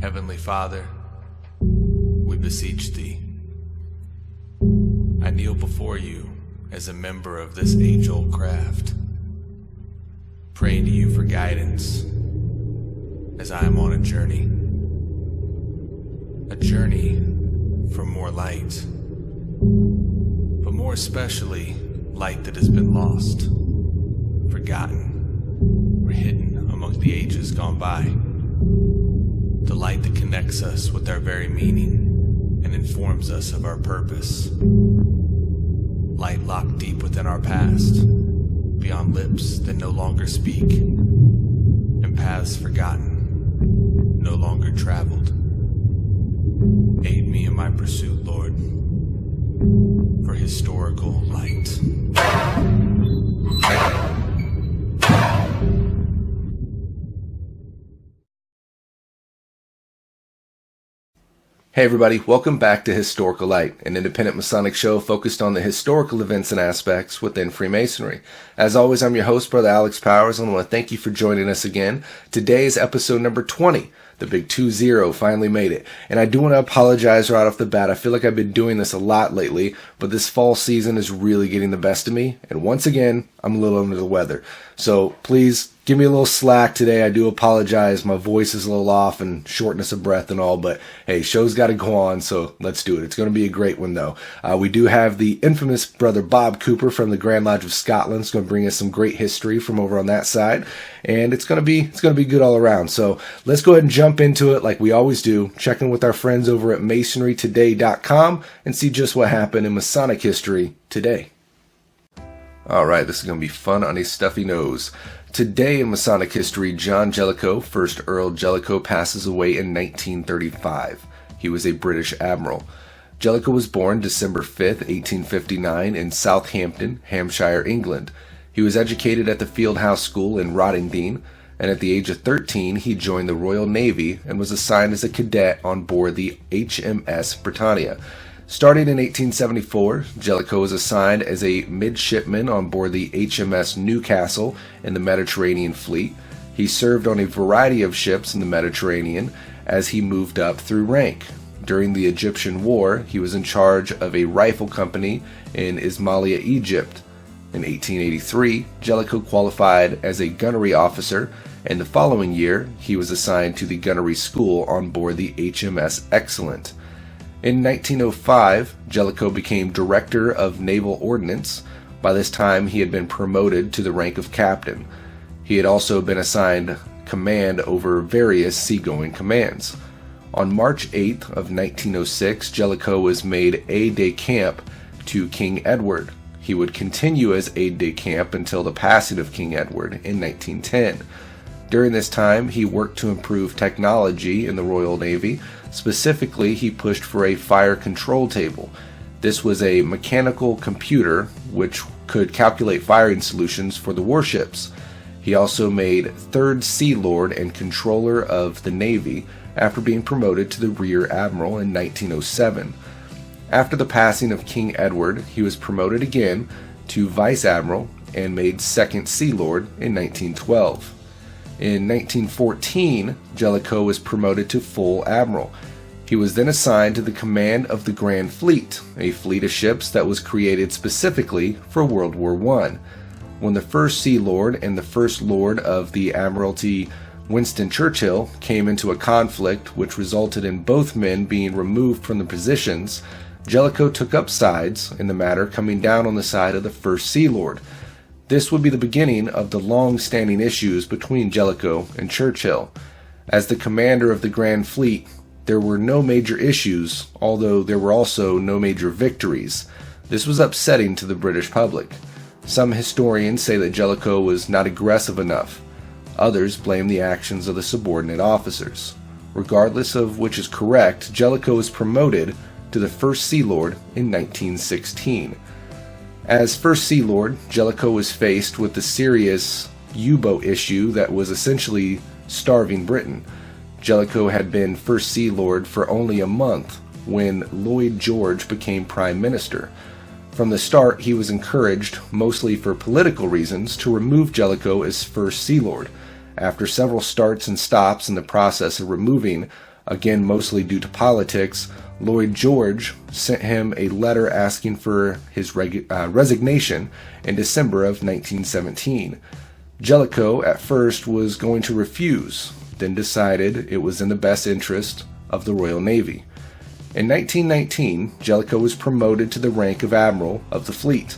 Heavenly Father, we beseech Thee. I kneel before You as a member of this age-old craft, praying to You for guidance as I am on a journey for more light, but more especially light that has been lost, forgotten, or hidden among the ages gone by. The light that connects us with our very meaning and informs us of our purpose. Light locked deep within our past, beyond lips that no longer speak, and paths forgotten, no longer traveled. Aid me in my pursuit, Lord, for historical light. Hey everybody, welcome back to Historical Light, an independent Masonic show focused on the historical events and aspects within Freemasonry. As always, I'm your host, Brother Alex Powers, and I want to thank you for joining us again. Today is episode number 20. The big 2-0 finally made it. And I do want to apologize right off the bat. I feel like I've been doing this a lot lately, but this fall season is really getting the best of me. And once again, I'm a little under the weather. So please give me a little slack today. I do apologize. My voice is a little off and shortness of breath and all, but hey, show's got to go on, so let's do it. It's going to be a great one though. We do have the infamous Brother Bob Cooper from the Grand Lodge of Scotland. It's going to bring us some great history from over on that side, and it's going to be good all around. So let's go ahead and jump into it like we always do, checking with our friends over at masonrytoday.com and see just what happened in Masonic history today. Alright, this is going to be fun on a stuffy nose. Today in Masonic history, John Jellicoe, 1st Earl Jellicoe, passes away in 1935. He was a British admiral. Jellicoe was born December 5th, 1859 in Southampton, Hampshire, England. He was educated at the Fieldhouse School in Rottingdean, and at the age of 13 he joined the Royal Navy and was assigned as a cadet on board the HMS Britannia. Starting in 1874, Jellicoe was assigned as a midshipman on board the HMS Newcastle in the Mediterranean Fleet. He served on a variety of ships in the Mediterranean as he moved up through rank. During the Egyptian War, he was in charge of a rifle company in Ismailia, Egypt. In 1883, Jellicoe qualified as a gunnery officer, and the following year, he was assigned to the gunnery school on board the HMS Excellent. In 1905, Jellicoe became Director of Naval Ordnance. By this time, he had been promoted to the rank of captain. He had also been assigned command over various seagoing commands. On March 8th of 1906, Jellicoe was made aide-de-camp to King Edward. He would continue as aide-de-camp until the passing of King Edward in 1910. During this time, he worked to improve technology in the Royal Navy. Specifically, he pushed for a fire control table. This was a mechanical computer which could calculate firing solutions for the warships. He also made 3rd Sea Lord and Controller of the Navy after being promoted to the Rear Admiral in 1907. After the passing of King Edward, he was promoted again to Vice Admiral and made 2nd Sea Lord in 1912. In 1914, Jellicoe was promoted to Full Admiral. He was then assigned to the command of the Grand Fleet, a fleet of ships that was created specifically for World War I. When the 1st Sea Lord and the 1st Lord of the Admiralty, Winston Churchill, came into a conflict which resulted in both men being removed from the positions, Jellicoe took up sides in the matter, coming down on the side of the 1st Sea Lord. This would be the beginning of the long-standing issues between Jellicoe and Churchill. As the commander of the Grand Fleet, there were no major issues, although there were also no major victories. This was upsetting to the British public. Some historians say that Jellicoe was not aggressive enough. Others blame the actions of the subordinate officers. Regardless of which is correct, Jellicoe was promoted to the 1st Sea Lord in 1916. As 1st Sea Lord, Jellicoe was faced with the serious U-boat issue that was essentially starving Britain. Jellicoe had been 1st Sea Lord for only a month when Lloyd George became Prime Minister. From the start, he was encouraged, mostly for political reasons, to remove Jellicoe as 1st Sea Lord. After several starts and stops in the process of removing Again, mostly due to politics, Lloyd George sent him a letter asking for his resignation in December of 1917. Jellicoe at first was going to refuse, then decided it was in the best interest of the Royal Navy. In 1919, Jellicoe was promoted to the rank of Admiral of the Fleet,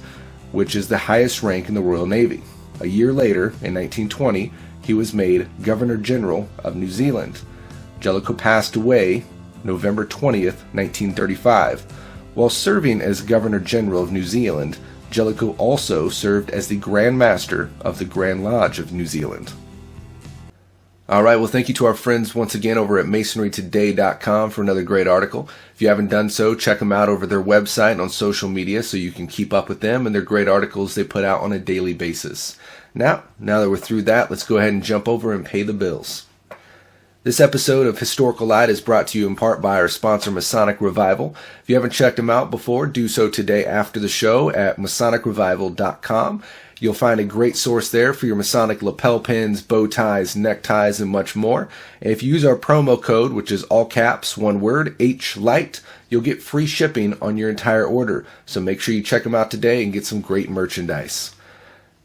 which is the highest rank in the Royal Navy. A year later, in 1920, he was made Governor General of New Zealand. Jellicoe passed away November 20th, 1935. While serving as Governor General of New Zealand, Jellicoe also served as the Grand Master of the Grand Lodge of New Zealand. Alright, well, thank you to our friends once again over at masonrytoday.com for another great article. If you haven't done so, check them out over their website and on social media so you can keep up with them and their great articles they put out on a daily basis. Now that we're through that, let's go ahead and jump over and pay the bills. This episode of Historical Light is brought to you in part by our sponsor, Masonic Revival. If you haven't checked them out before, do so today after the show at masonicrevival.com. You'll find a great source there for your Masonic lapel pins, bow ties, neckties, and much more. And if you use our promo code, which is all caps, one word, HLIGHT, you'll get free shipping on your entire order. So make sure you check them out today and get some great merchandise.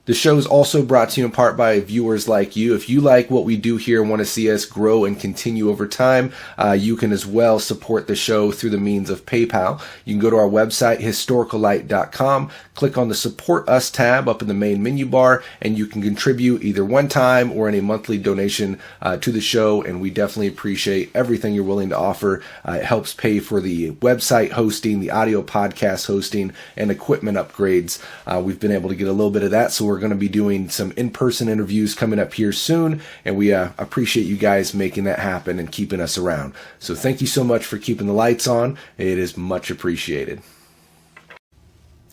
The show is also brought to you in part by viewers like you. If you like what we do here and want to see us grow and continue over time, you can as well support the show through the means of PayPal. You can go to our website, historicallight.com, click on the Support Us tab up in the main menu bar, and you can contribute either one time or in a monthly donation to the show, and we definitely appreciate everything you're willing to offer. It helps pay for the website hosting, the audio podcast hosting, and equipment upgrades. We've been able to get a little bit of that, so we're going to be doing some in-person interviews coming up here soon, and we appreciate you guys making that happen and keeping us around. So thank you so much for keeping the lights on. It is much appreciated.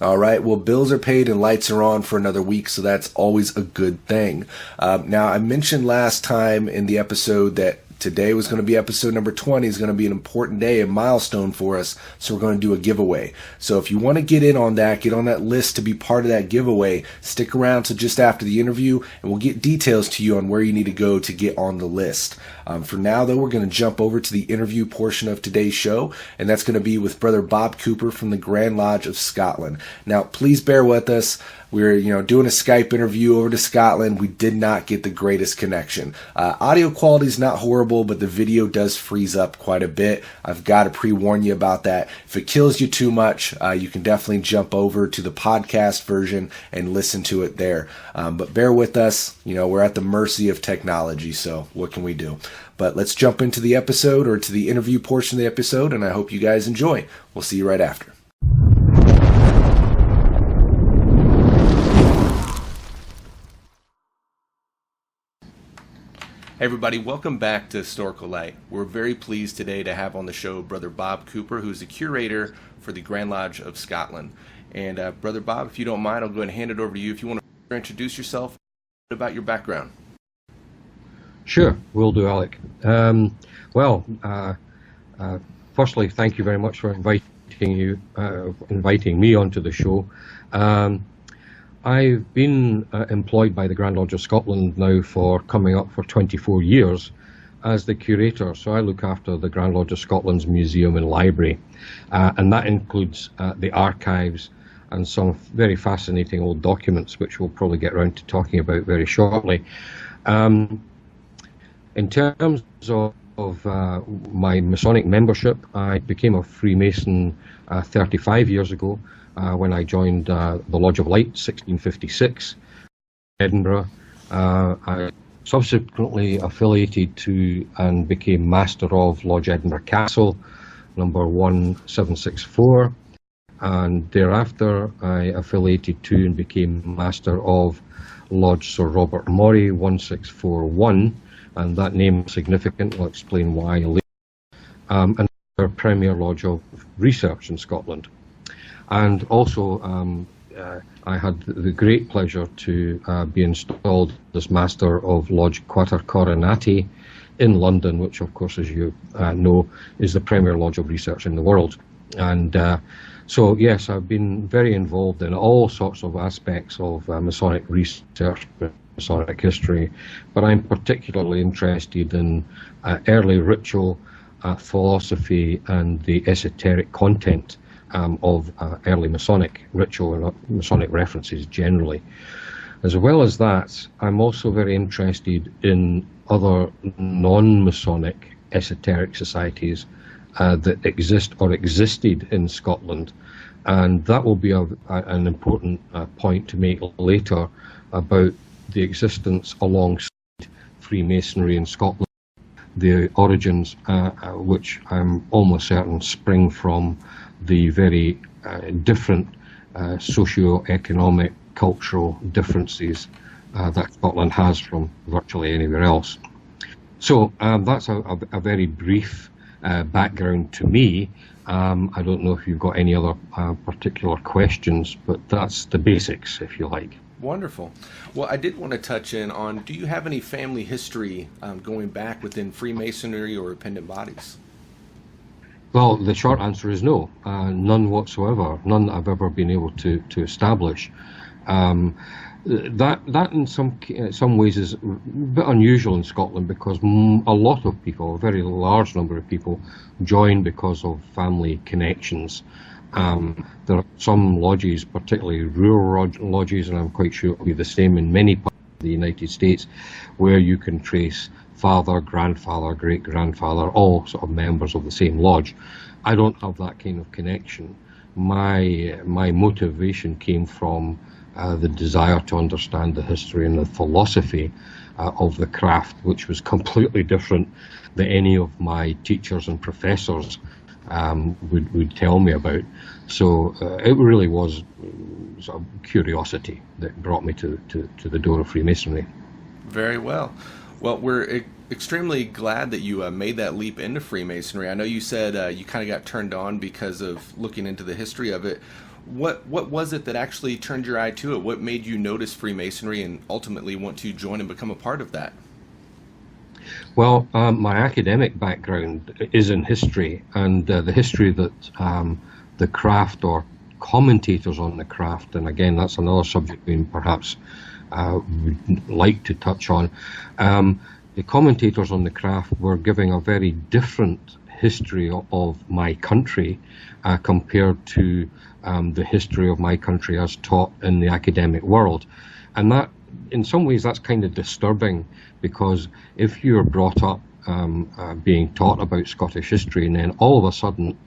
All right, well, bills are paid and lights are on for another week, so that's always a good thing. Now, I mentioned last time in the episode that today was going to be episode number 20. Is going to be an important day, a milestone for us, so we're going to do a giveaway. So if you want to get in on that, get on that list to be part of that giveaway, stick around to just after the interview, and we'll get details to you on where you need to go to get on the list. For now, though, we're going to jump over to the interview portion of today's show, and that's going to be with Brother Bob Cooper from the Grand Lodge of Scotland. Now, please bear with us. We're, doing a Skype interview over to Scotland. We did not get the greatest connection. Audio quality is not horrible, but the video does freeze up quite a bit. I've got to pre-warn you about that. If it kills you too much, you can definitely jump over to the podcast version and listen to it there. But bear with us. We're at the mercy of technology, so what can we do? But let's jump into the episode, or to the interview portion of the episode, and I hope you guys enjoy. We'll see you right after. Hey everybody, welcome back to Historical Light. We're very pleased today to have on the show Brother Bob Cooper, who's the curator for the Grand Lodge of Scotland. And Brother Bob, if you don't mind, I'll go ahead and hand it over to you if you want to introduce yourself, about your background. Sure, will do, Alec. Firstly, thank you very much for inviting me onto the show. I've been employed by the Grand Lodge of Scotland now for coming up for 24 years as the curator. So I look after the Grand Lodge of Scotland's museum and library, and that includes the archives and some very fascinating old documents, which we'll probably get around to talking about very shortly. In terms of my Masonic membership, I became a Freemason 35 years ago. When I joined the Lodge of Light, 1656, Edinburgh. I subsequently affiliated to and became Master of Lodge Edinburgh Castle, number 1764, and thereafter I affiliated to and became Master of Lodge Sir Robert Maury, 1641, and that name is significant. I'll explain why later. And our Premier Lodge of Research in Scotland. And also, I had the great pleasure to be installed as Master of Lodge Quater Coronati in London, which, of course, as you know, is the premier lodge of research in the world. And so, yes, I've been very involved in all sorts of aspects of Masonic research, Masonic history, but I'm particularly interested in early ritual philosophy and the esoteric content of early Masonic ritual and Masonic references generally. As well as that, I'm also very interested in other non-Masonic esoteric societies that exist or existed in Scotland, and that will be an important point to make later about the existence alongside Freemasonry in Scotland, the origins which I'm almost certain spring from the very different socio-economic, cultural differences that Scotland has from virtually anywhere else. So that's a very brief background to me. I don't know if you've got any other particular questions, but that's the basics, if you like. Wonderful. Well, I did want to touch in on, do you have any family history going back within Freemasonry or appendant bodies? Well, the short answer is no, none whatsoever, none that I've ever been able to establish. That in some ways is a bit unusual in Scotland, because a lot of people, a very large number of people, join because of family connections. There are some lodges, particularly rural lodges, and I'm quite sure it'll be the same in many parts of the United States, where you can trace father, grandfather, great-grandfather, all sort of members of the same lodge. I don't have that kind of connection. My motivation came from the desire to understand the history and the philosophy of the craft, which was completely different than any of my teachers and professors would tell me about. So it really was sort of curiosity that brought me to the door of Freemasonry. Very well. Well, we're extremely glad that you made that leap into Freemasonry. I know you said you kind of got turned on because of looking into the history of it. What was it that actually turned your eye to it? What made you notice Freemasonry and ultimately want to join and become a part of that? Well, my academic background is in history, and the history that the craft or commentators on the craft, and again, that's another subject we perhaps would like to touch on. The commentators on the craft were giving a very different history of my country compared to the history of my country as taught in the academic world. And that, in some ways, that's kind of disturbing, because if you're brought up being taught about Scottish history, and then all of a sudden,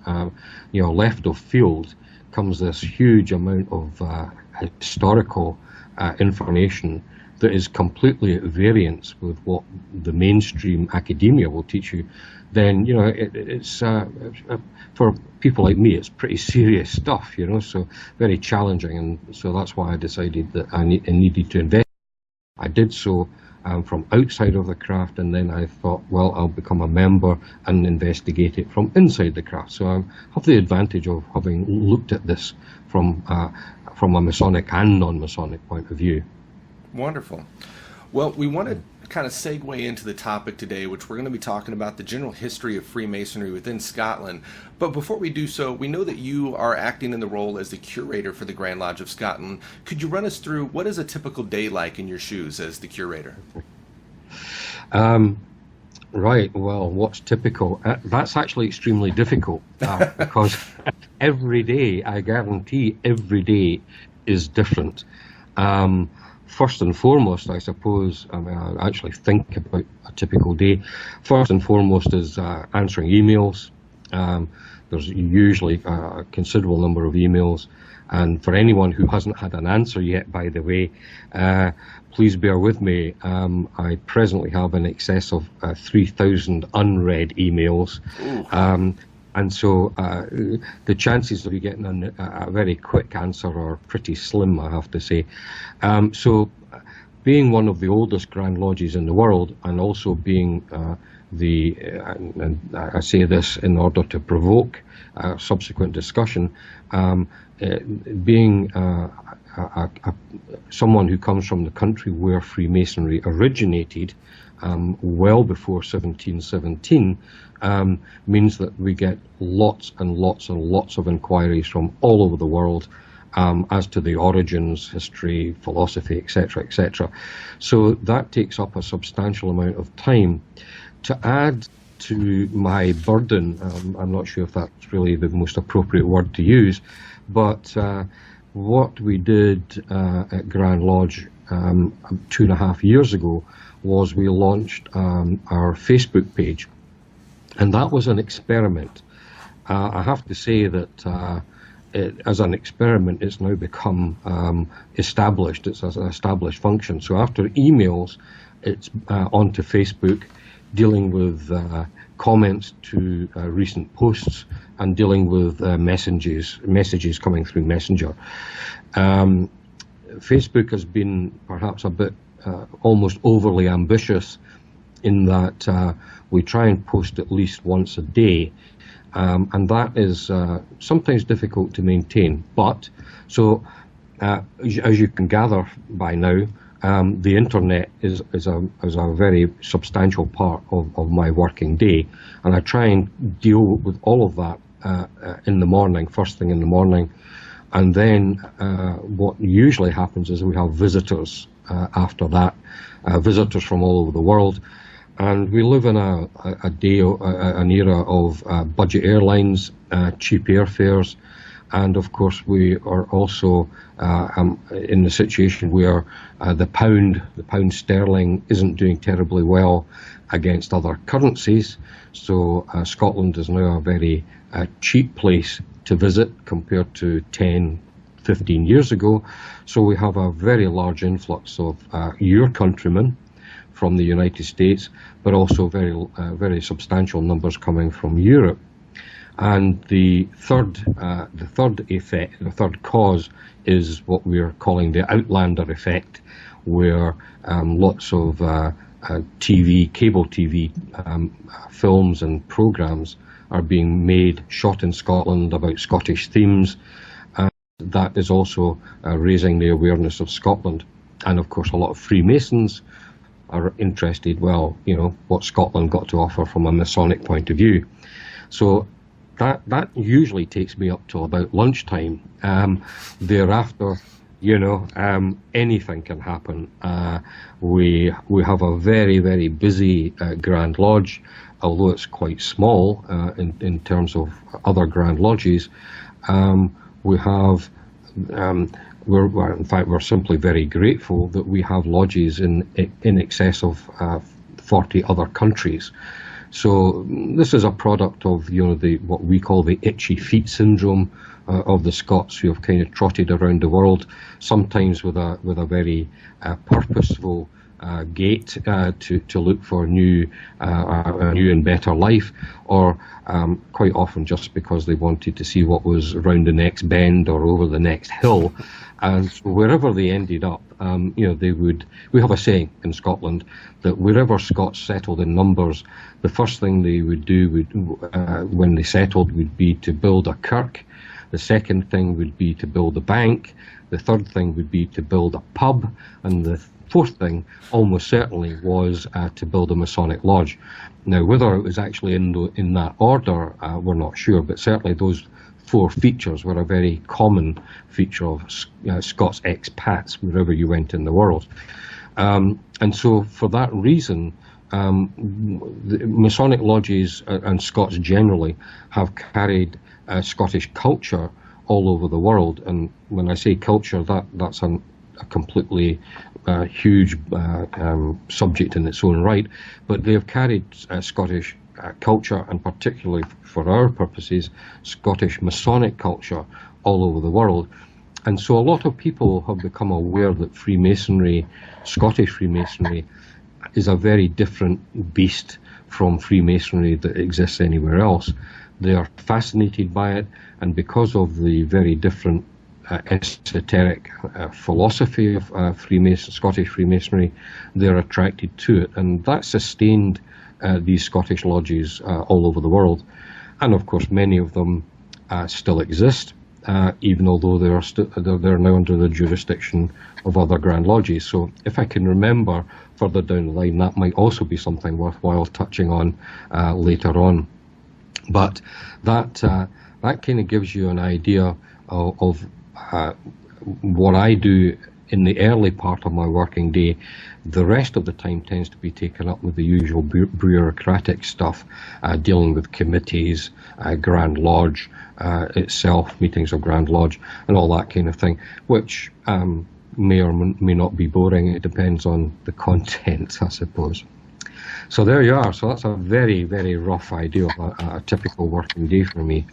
left of field comes this huge amount of historical information that is completely at variance with what the mainstream academia will teach you, then it's for people like me, it's pretty serious stuff, so very challenging, and so that's why I decided that I needed to invest. I did so from outside of the craft, and then I thought, well, I'll become a member and investigate it from inside the craft. So I have the advantage of having looked at this from a Masonic and non-Masonic point of view. Wonderful. Well, we want to kind of segue into the topic today, which we're going to be talking about the general history of Freemasonry within Scotland. But before we do so, we know that you are acting in the role as the curator for the Grand Lodge of Scotland. Could you run us through what is a typical day like in your shoes as the curator? Right, well, what's typical? That's actually extremely difficult because every day, I guarantee every day is different. First and foremost, I suppose, I actually think about a typical day. First and foremost is answering emails. There's usually a considerable number of emails. And for anyone who hasn't had an answer yet, by the way, please bear with me. I presently have in excess of 3,000 unread emails. And so the chances of you getting a very quick answer are pretty slim, I have to say. So being one of the oldest Grand Lodges in the world, and also being and I say this in order to provoke subsequent discussion, being someone who comes from the country where Freemasonry originated, well before 1717, means that we get lots and lots and lots of inquiries from all over the world as to the origins, history, philosophy, etc., etc. So that takes up a substantial amount of time. To add to my burden. I'm not sure if that's really the most appropriate word to use, but what we did at Grand Lodge 2.5 years ago was we launched our Facebook page, and that was an experiment. I have to say that as an experiment, it's now become established. It's an established function. So after emails, it's onto Facebook, dealing with comments to recent posts and dealing with messages coming through Messenger. Facebook has been perhaps a bit almost overly ambitious in that we try and post at least once a day, and that is sometimes difficult to maintain. But so as you can gather by now, the internet is a very substantial part of my working day, and I try and deal with all of that in the morning, first thing in the morning. And then what usually happens is we have visitors after that, visitors from all over the world. And we live in an era of budget airlines, cheap airfares, and of course we are also in the situation where the pound sterling isn't doing terribly well against other currencies. So Scotland is now a very cheap place to visit compared to 10, 15 years ago. So we have a very large influx of your countrymen from the United States, but also very substantial numbers coming from Europe. And the third effect, the third cause, is what we're calling the Outlander effect, where lots of cable TV films and programs are being made, shot in Scotland about Scottish themes, and that is also raising the awareness of Scotland. And of course, a lot of Freemasons are interested, well, you know, what Scotland got to offer from a Masonic point of view. So that usually takes me up to about lunchtime. Thereafter, you know, anything can happen. We have a very, very busy Grand Lodge, although it's quite small in terms of other Grand Lodges. We have, in fact, we're simply very grateful that we have lodges in excess of 40 other countries. So this is a product of, you know, what we call the itchy feet syndrome of the Scots who have kind of trotted around the world, sometimes with a very purposeful gait to look for a new and better life, or quite often just because they wanted to see what was around the next bend or over the next hill. And so wherever they ended up, you know, we have a saying in Scotland that wherever Scots settled in numbers, the first thing they would do when they settled would be to build a kirk. The second thing would be to build a bank. The third thing would be to build a pub. And the fourth thing, almost certainly, was to build a Masonic lodge. Now, whether it was actually in that order, we're not sure, but certainly those four features were a very common feature of Scots expats wherever you went in the world. And so for that reason, the Masonic lodges and Scots generally have carried Scottish culture all over the world. And when I say culture, that's a completely huge subject in its own right, but they have carried Scottish culture, and particularly for our purposes, Scottish Masonic culture all over the world. And so a lot of people have become aware that Freemasonry, Scottish Freemasonry, is a very different beast from Freemasonry that exists anywhere else. They are fascinated by it, and because of the very different esoteric philosophy of Scottish Freemasonry, they're attracted to it, and that sustained these Scottish lodges all over the world. And of course, many of them still exist, even although they're now under the jurisdiction of other Grand Lodges. So if I can remember further down the line, that might also be something worthwhile touching on later on. But that kind of gives you an idea of what I do in the early part of my working day, the rest of the time tends to be taken up with the usual bureaucratic stuff, dealing with committees, Grand Lodge itself, meetings of Grand Lodge, and all that kind of thing, which may or may not be boring. It depends on the content, I suppose. So there you are. So that's a very, very rough idea of a typical working day for me.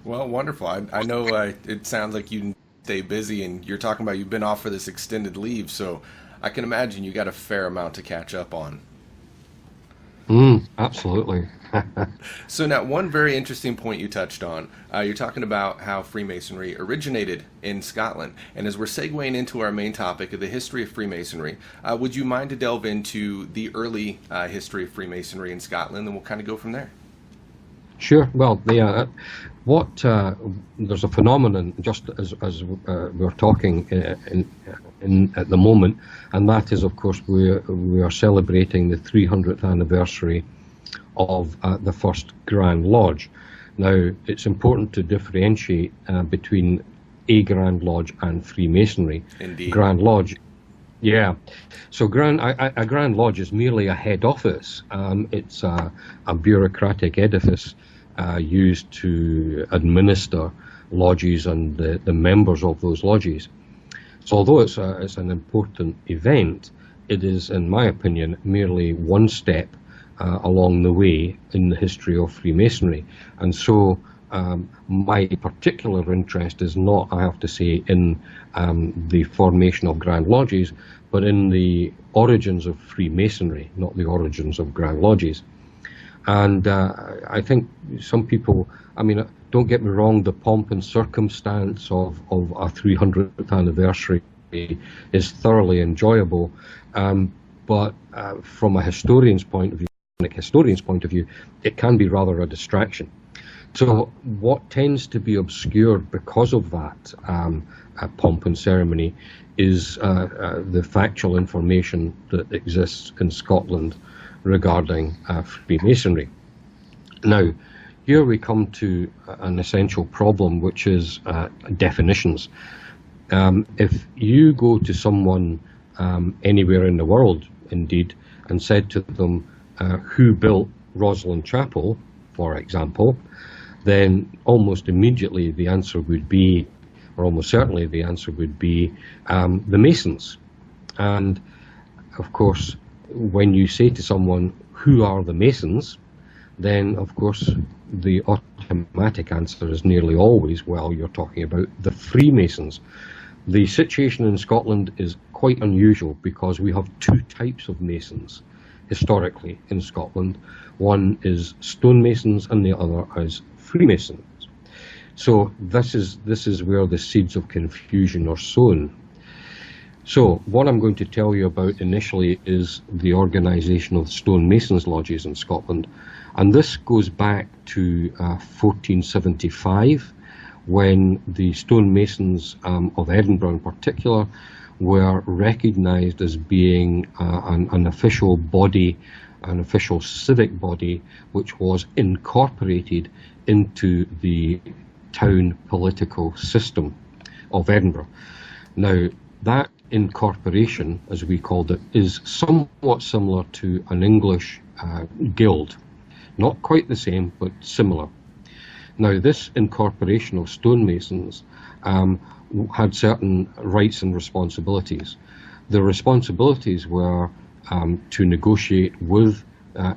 Well, wonderful. I know it sounds like you stay busy, and you're talking about you've been off for this extended leave, so I can imagine you got a fair amount to catch up on. Absolutely. So now, one very interesting point you touched on, you're talking about how Freemasonry originated in Scotland. And as we're segueing into our main topic of the history of Freemasonry, would you mind to delve into the early history of Freemasonry in Scotland, and we'll kind of go from there? Sure. Well, there's a phenomenon, just as we're talking at the moment, and that is, of course, we are celebrating the 300th anniversary of the first Grand Lodge. Now, it's important to differentiate between a Grand Lodge and Freemasonry. Indeed. Grand Lodge. Yeah, so a Grand Lodge is merely a head office. It's a bureaucratic edifice used to administer lodges and the members of those lodges. So although it's an important event, it is, in my opinion, merely one step along the way in the history of Freemasonry. And so my particular interest is not, I have to say, in the formation of Grand Lodges, but in the origins of Freemasonry, not the origins of Grand Lodges. And I think some people, I mean, don't get me wrong, the pomp and circumstance of a 300th anniversary is thoroughly enjoyable, but from a historian's point of view, it can be rather a distraction. So what tends to be obscured because of that pomp and ceremony is the factual information that exists in Scotland regarding Freemasonry. Now, here we come to an essential problem, which is definitions. If you go to someone anywhere in the world, indeed, and said to them, who built Rosslyn Chapel, for example, then almost immediately the answer would be, or almost certainly the answer would be, the Masons. And of course, when you say to someone, who are the Masons, then of course the automatic answer is nearly always, well, you're talking about the Freemasons. The situation in Scotland is quite unusual because we have two types of Masons historically in Scotland. One is stonemasons and the other is Freemasons. So this is where the seeds of confusion are sown. So what I'm going to tell you about initially is the organisation of stonemasons lodges in Scotland, and this goes back to 1475, when the stonemasons of Edinburgh in particular were recognised as being an official body, an official civic body, which was incorporated into the town political system of Edinburgh. Now, that incorporation, as we called it, is somewhat similar to an English guild. Not quite the same, but similar. Now, this incorporation of stonemasons had certain rights and responsibilities. The responsibilities were to negotiate with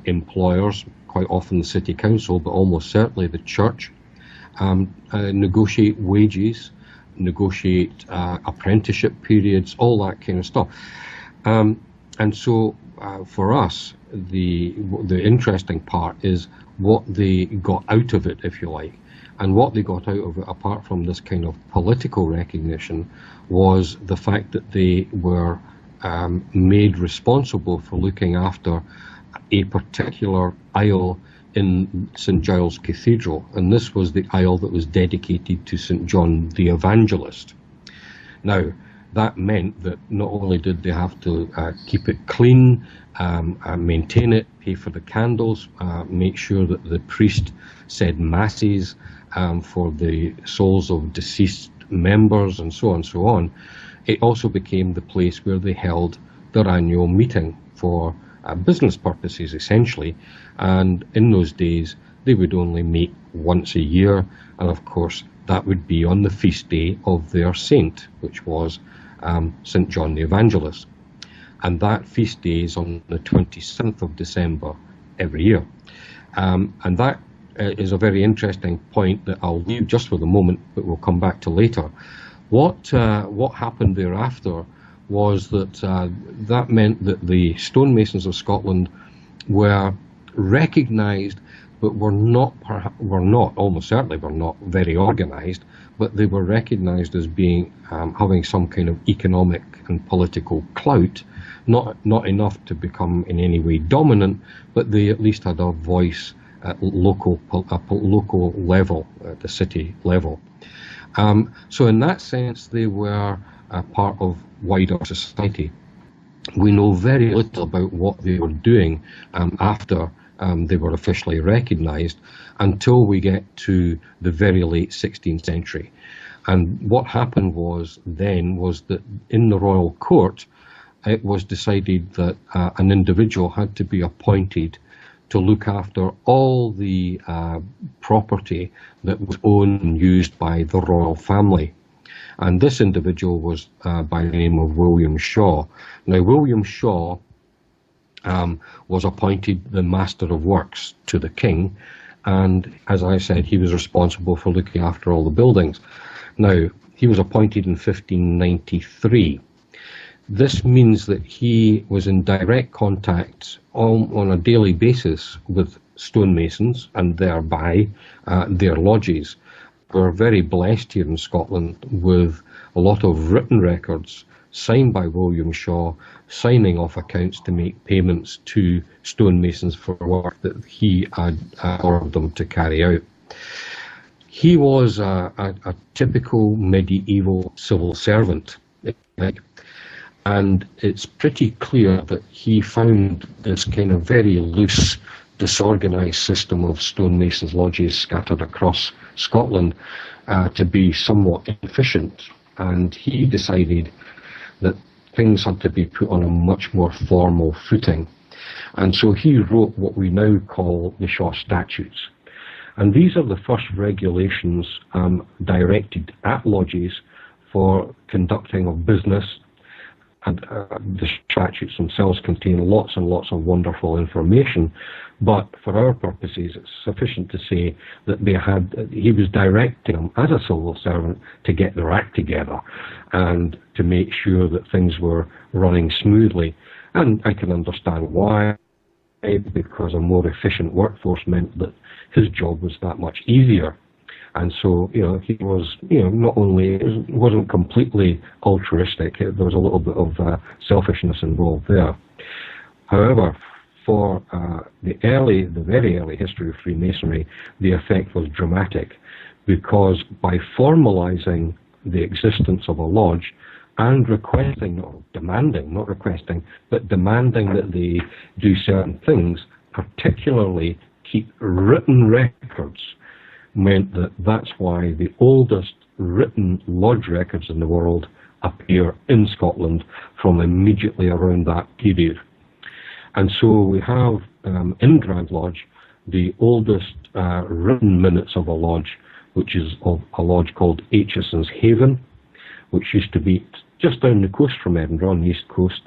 employers, quite often the city council, but almost certainly the church, negotiate wages, negotiate apprenticeship periods, all that kind of stuff. And so for us, the interesting part is what they got out of it, if you like. And what they got out of it, apart from this kind of political recognition, was the fact that they were made responsible for looking after a particular aisle in St Giles Cathedral, and this was the aisle that was dedicated to St John the Evangelist. Now, that meant that not only did they have to keep it clean, maintain it, pay for the candles, make sure that the priest said masses for the souls of deceased members, and so on, it also became the place where they held their annual meeting for business purposes, essentially. And in those days, they would only meet once a year, and of course, that would be on the feast day of their saint, which was St. John the Evangelist. And that feast day is on the 27th of December every year. And that is a very interesting point that I'll leave just for the moment, but we'll come back to later. What happened thereafter was that that meant that the stonemasons of Scotland were recognised, but were not almost certainly were not very organised, but they were recognised as being having some kind of economic and political clout, not enough to become in any way dominant, but they at least had a voice at local level, at the city level. So in that sense, they were a part of wider society. We know very little about what they were doing after they were officially recognised until we get to the very late 16th century. And what happened was that in the royal court, it was decided that an individual had to be appointed to look after all the property that was owned and used by the royal family. And this individual was by the name of William Shaw. Now, William Shaw was appointed the Master of Works to the King, and as I said, he was responsible for looking after all the buildings. Now, he was appointed in 1593. This means that he was in direct contact on a daily basis with stonemasons and thereby their lodges. We're very blessed here in Scotland with a lot of written records signed by William Shaw, signing off accounts to make payments to stonemasons for work that he had ordered them to carry out. He was a typical medieval civil servant, and it's pretty clear that he found this kind of very loose, disorganised system of stonemasons' lodges scattered across Scotland to be somewhat inefficient, and he decided that things had to be put on a much more formal footing. And so he wrote what we now call the Shaw Statutes. And these are the first regulations directed at lodges for conducting of business. And the statutes themselves contain lots and lots of wonderful information. But for our purposes, it's sufficient to say that he was directing them as a civil servant to get their act together and to make sure that things were running smoothly. And I can understand why, because a more efficient workforce meant that his job was that much easier. And so, he was, not only, it wasn't completely altruistic, there was a little bit of selfishness involved there. However, for the very early history of Freemasonry, the effect was dramatic, because by formalizing the existence of a lodge and requesting, or demanding, not requesting, but demanding that they do certain things, particularly keep written records, meant that that's why the oldest written lodge records in the world appear in Scotland from immediately around that period. And so we have in Grand Lodge the oldest written minutes of a lodge, which is of a lodge called Aitchison's Haven, which used to be just down the coast from Edinburgh on the east coast,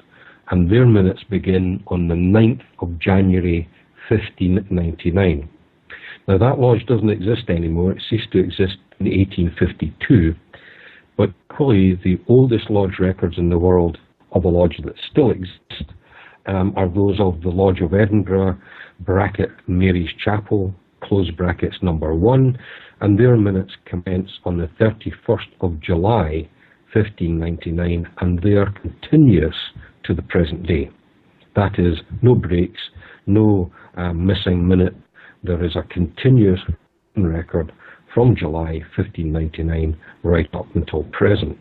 and their minutes begin on the 9th of January 1599. Now, that lodge doesn't exist anymore. It ceased to exist in 1852. But probably the oldest lodge records in the world of a lodge that still exist are those of the Lodge of Edinburgh, bracket Mary's Chapel, close brackets number 1, and their minutes commence on the 31st of July, 1599, and they are continuous to the present day. That is, no breaks, no missing minute. There is a continuous record from July 1599 right up until present.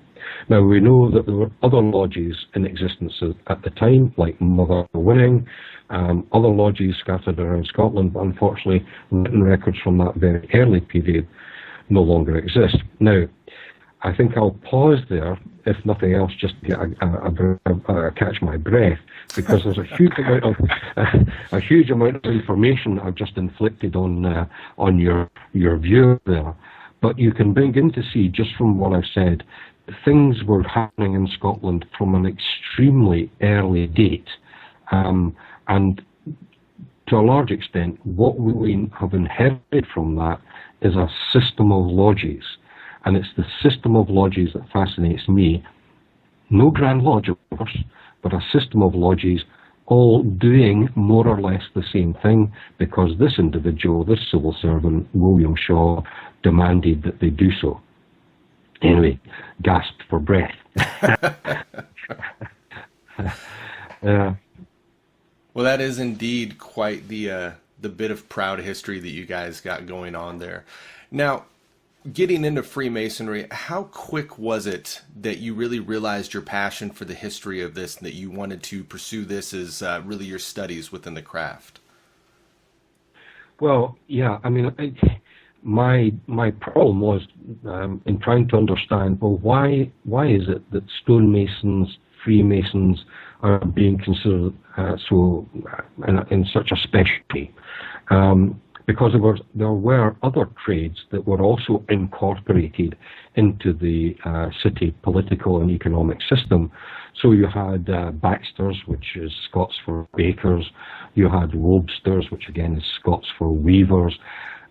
Now, we know that there were other lodges in existence at the time, like Mother Winning, other lodges scattered around Scotland, but unfortunately written records from that very early period no longer exist. Now, I think I'll pause there, if nothing else, just to get catch my breath, because there's a huge amount of information I've just inflicted on your viewer there. But you can begin to see, just from what I've said, things were happening in Scotland from an extremely early date, and to a large extent, what we have inherited from that is a system of lodges. And it's the system of lodges that fascinates me. No Grand Lodge, of course, but a system of lodges all doing more or less the same thing, because this individual, this civil servant, William Shaw, demanded that they do so. Anyway, gasped for breath. Well, that is indeed quite the bit of proud history that you guys got going on there. Now, getting into Freemasonry, how quick was it that you really realized your passion for the history of this and that you wanted to pursue this as really your studies within the craft? Well, yeah, I mean, my problem was in trying to understand, well, why is it that stonemasons, Freemasons are being considered in such a specialty? Because there were other trades that were also incorporated into the city political and economic system. So you had Baxters, which is Scots for bakers. You had Wobsters, which again is Scots for weavers.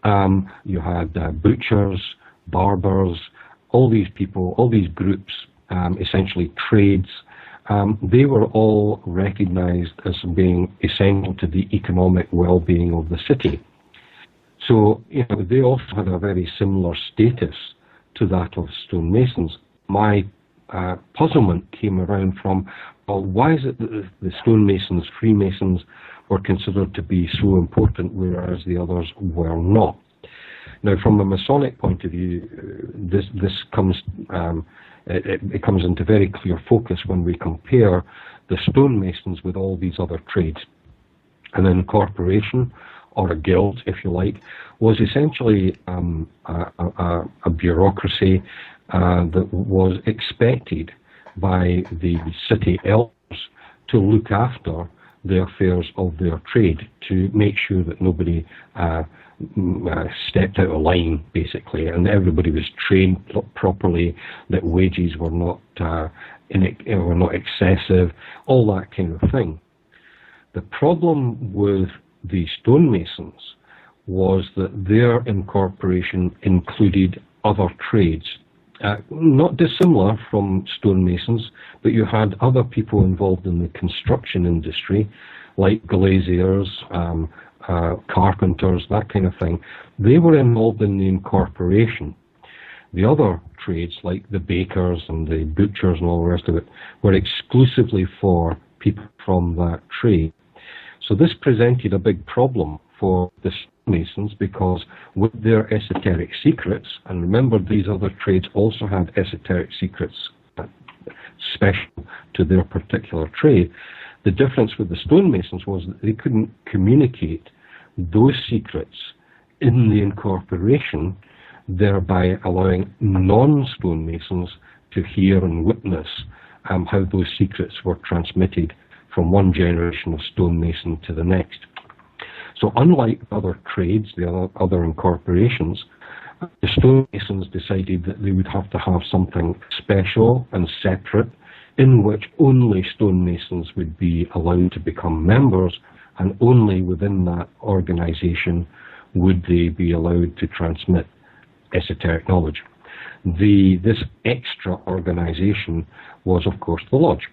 You had butchers, barbers, all these people, all these groups, essentially trades. They were all recognized as being essential to the economic well-being of the city. So, they also had a very similar status to that of stonemasons. My puzzlement came around from, well, why is it that the stonemasons, Freemasons, were considered to be so important, whereas the others were not? Now, from a Masonic point of view, this comes it comes into very clear focus when we compare the stonemasons with all these other trades. An incorporation, or a guild, if you like, was essentially a bureaucracy that was expected by the city elders to look after the affairs of their trade, to make sure that nobody stepped out of line, basically, and everybody was trained properly, that wages were not excessive, all that kind of thing. The problem with the stonemasons was that their incorporation included other trades, not dissimilar from stonemasons, but you had other people involved in the construction industry, like glaziers, carpenters, that kind of thing. They were involved in the incorporation. The other trades, like the bakers and the butchers and all the rest of it, were exclusively for people from that trade. So this presented a big problem for the stonemasons, because with their esoteric secrets, and remember these other trades also had esoteric secrets special to their particular trade, the difference with the stonemasons was that they couldn't communicate those secrets in the incorporation, thereby allowing non-stonemasons to hear and witness how those secrets were transmitted from one generation of stonemason to the next. So unlike other trades, the other incorporations, the stonemasons decided that they would have to have something special and separate, in which only stonemasons would be allowed to become members, and only within that organization would they be allowed to transmit esoteric knowledge. This extra organization was, of course, the lodge.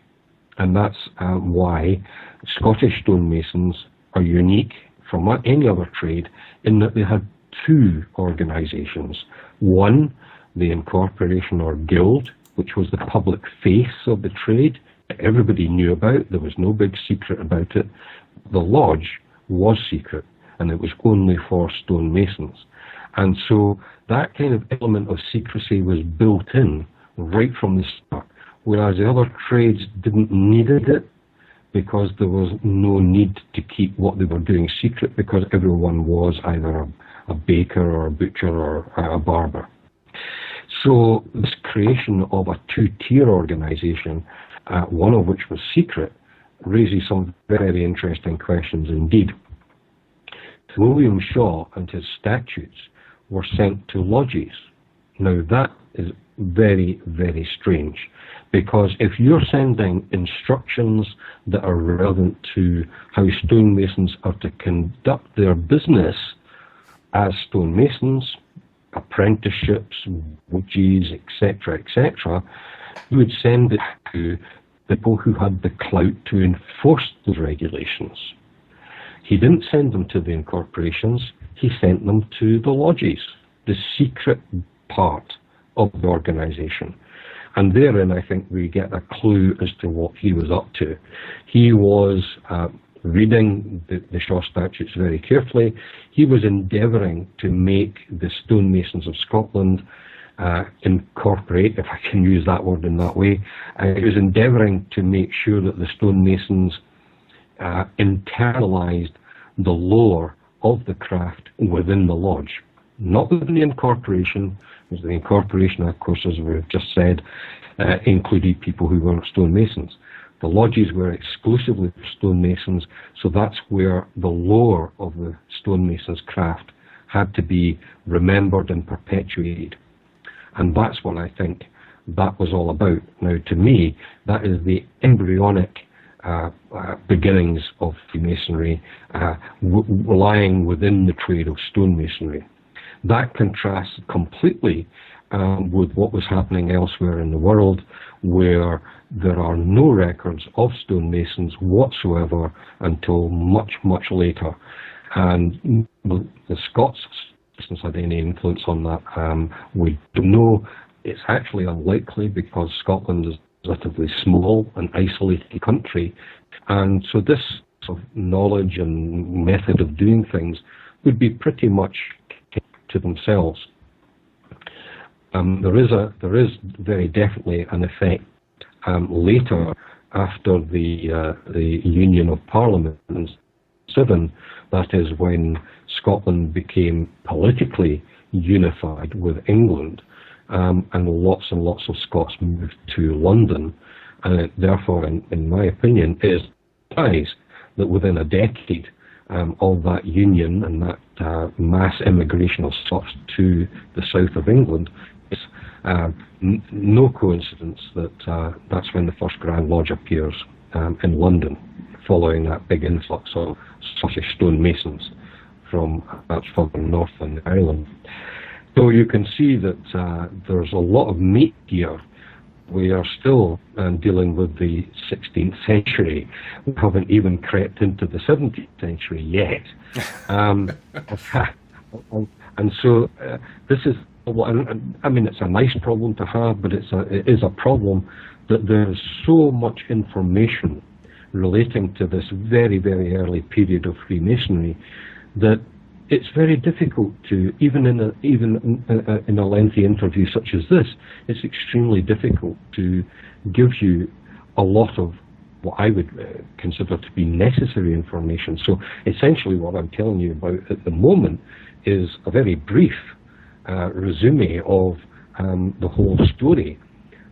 And that's why Scottish stonemasons are unique from any other trade, in that they had two organizations. One, the incorporation or guild, which was the public face of the trade that everybody knew about. There was no big secret about it. The lodge was secret, and it was only for stonemasons. And so that kind of element of secrecy was built in right from the start, whereas the other trades didn't need it, because there was no need to keep what they were doing secret, because everyone was either a baker or a butcher or a barber. So this creation of a two-tier organization, one of which was secret, raises some very interesting questions indeed. William Shaw and his statutes were sent to lodges. Now that is very, very strange, because if you're sending instructions that are relevant to how stonemasons are to conduct their business as stonemasons, apprenticeships, wages, etc., etc., you would send it to people who had the clout to enforce those regulations. He didn't send them to the incorporations, he sent them to the lodges, the secret part of the organization. And therein, I think, we get a clue as to what he was up to. He was reading the Shaw Statutes very carefully. He was endeavouring to make the stonemasons of Scotland incorporate, if I can use that word in that way. He was endeavouring to make sure that the stonemasons internalised the lore of the craft within the lodge. Not within the incorporation, because the incorporation, of course, as we've just said, included people who weren't stonemasons. The lodges were exclusively for stonemasons, so that's where the lore of the stonemason's craft had to be remembered and perpetuated. And that's what I think that was all about. Now, to me, that is the embryonic beginnings of Freemasonry, lying within the trade of stonemasonry. That contrasts completely with what was happening elsewhere in the world, where there are no records of stonemasons whatsoever until much, much later. And the Scots had any influence on that, we don't know. It's actually unlikely, because Scotland is a relatively small and isolated country, and so this sort of knowledge and method of doing things would be pretty much to themselves. There is very definitely an effect later, after the Union of Parliament in 7, that is when Scotland became politically unified with England, and lots of Scots moved to London, and therefore, in my opinion, it is surprised that within a decade of that union and that mass immigration of Scots to the south of England, it's no coincidence that that's when the first Grand Lodge appears in London, following that big influx of Scottish stonemasons from much further north in Ireland. So you can see that there's a lot of meat here. We are still dealing with the 16th century. We haven't even crept into the 17th century yet. And so this is, I mean, it's a nice problem to have, but it is a problem that there's so much information relating to this very, very early period of Freemasonry that it's very difficult to, even in a lengthy interview such as this, it's extremely difficult to give you a lot of what I would consider to be necessary information. So essentially what I'm telling you about at the moment is a very brief resume of the whole story.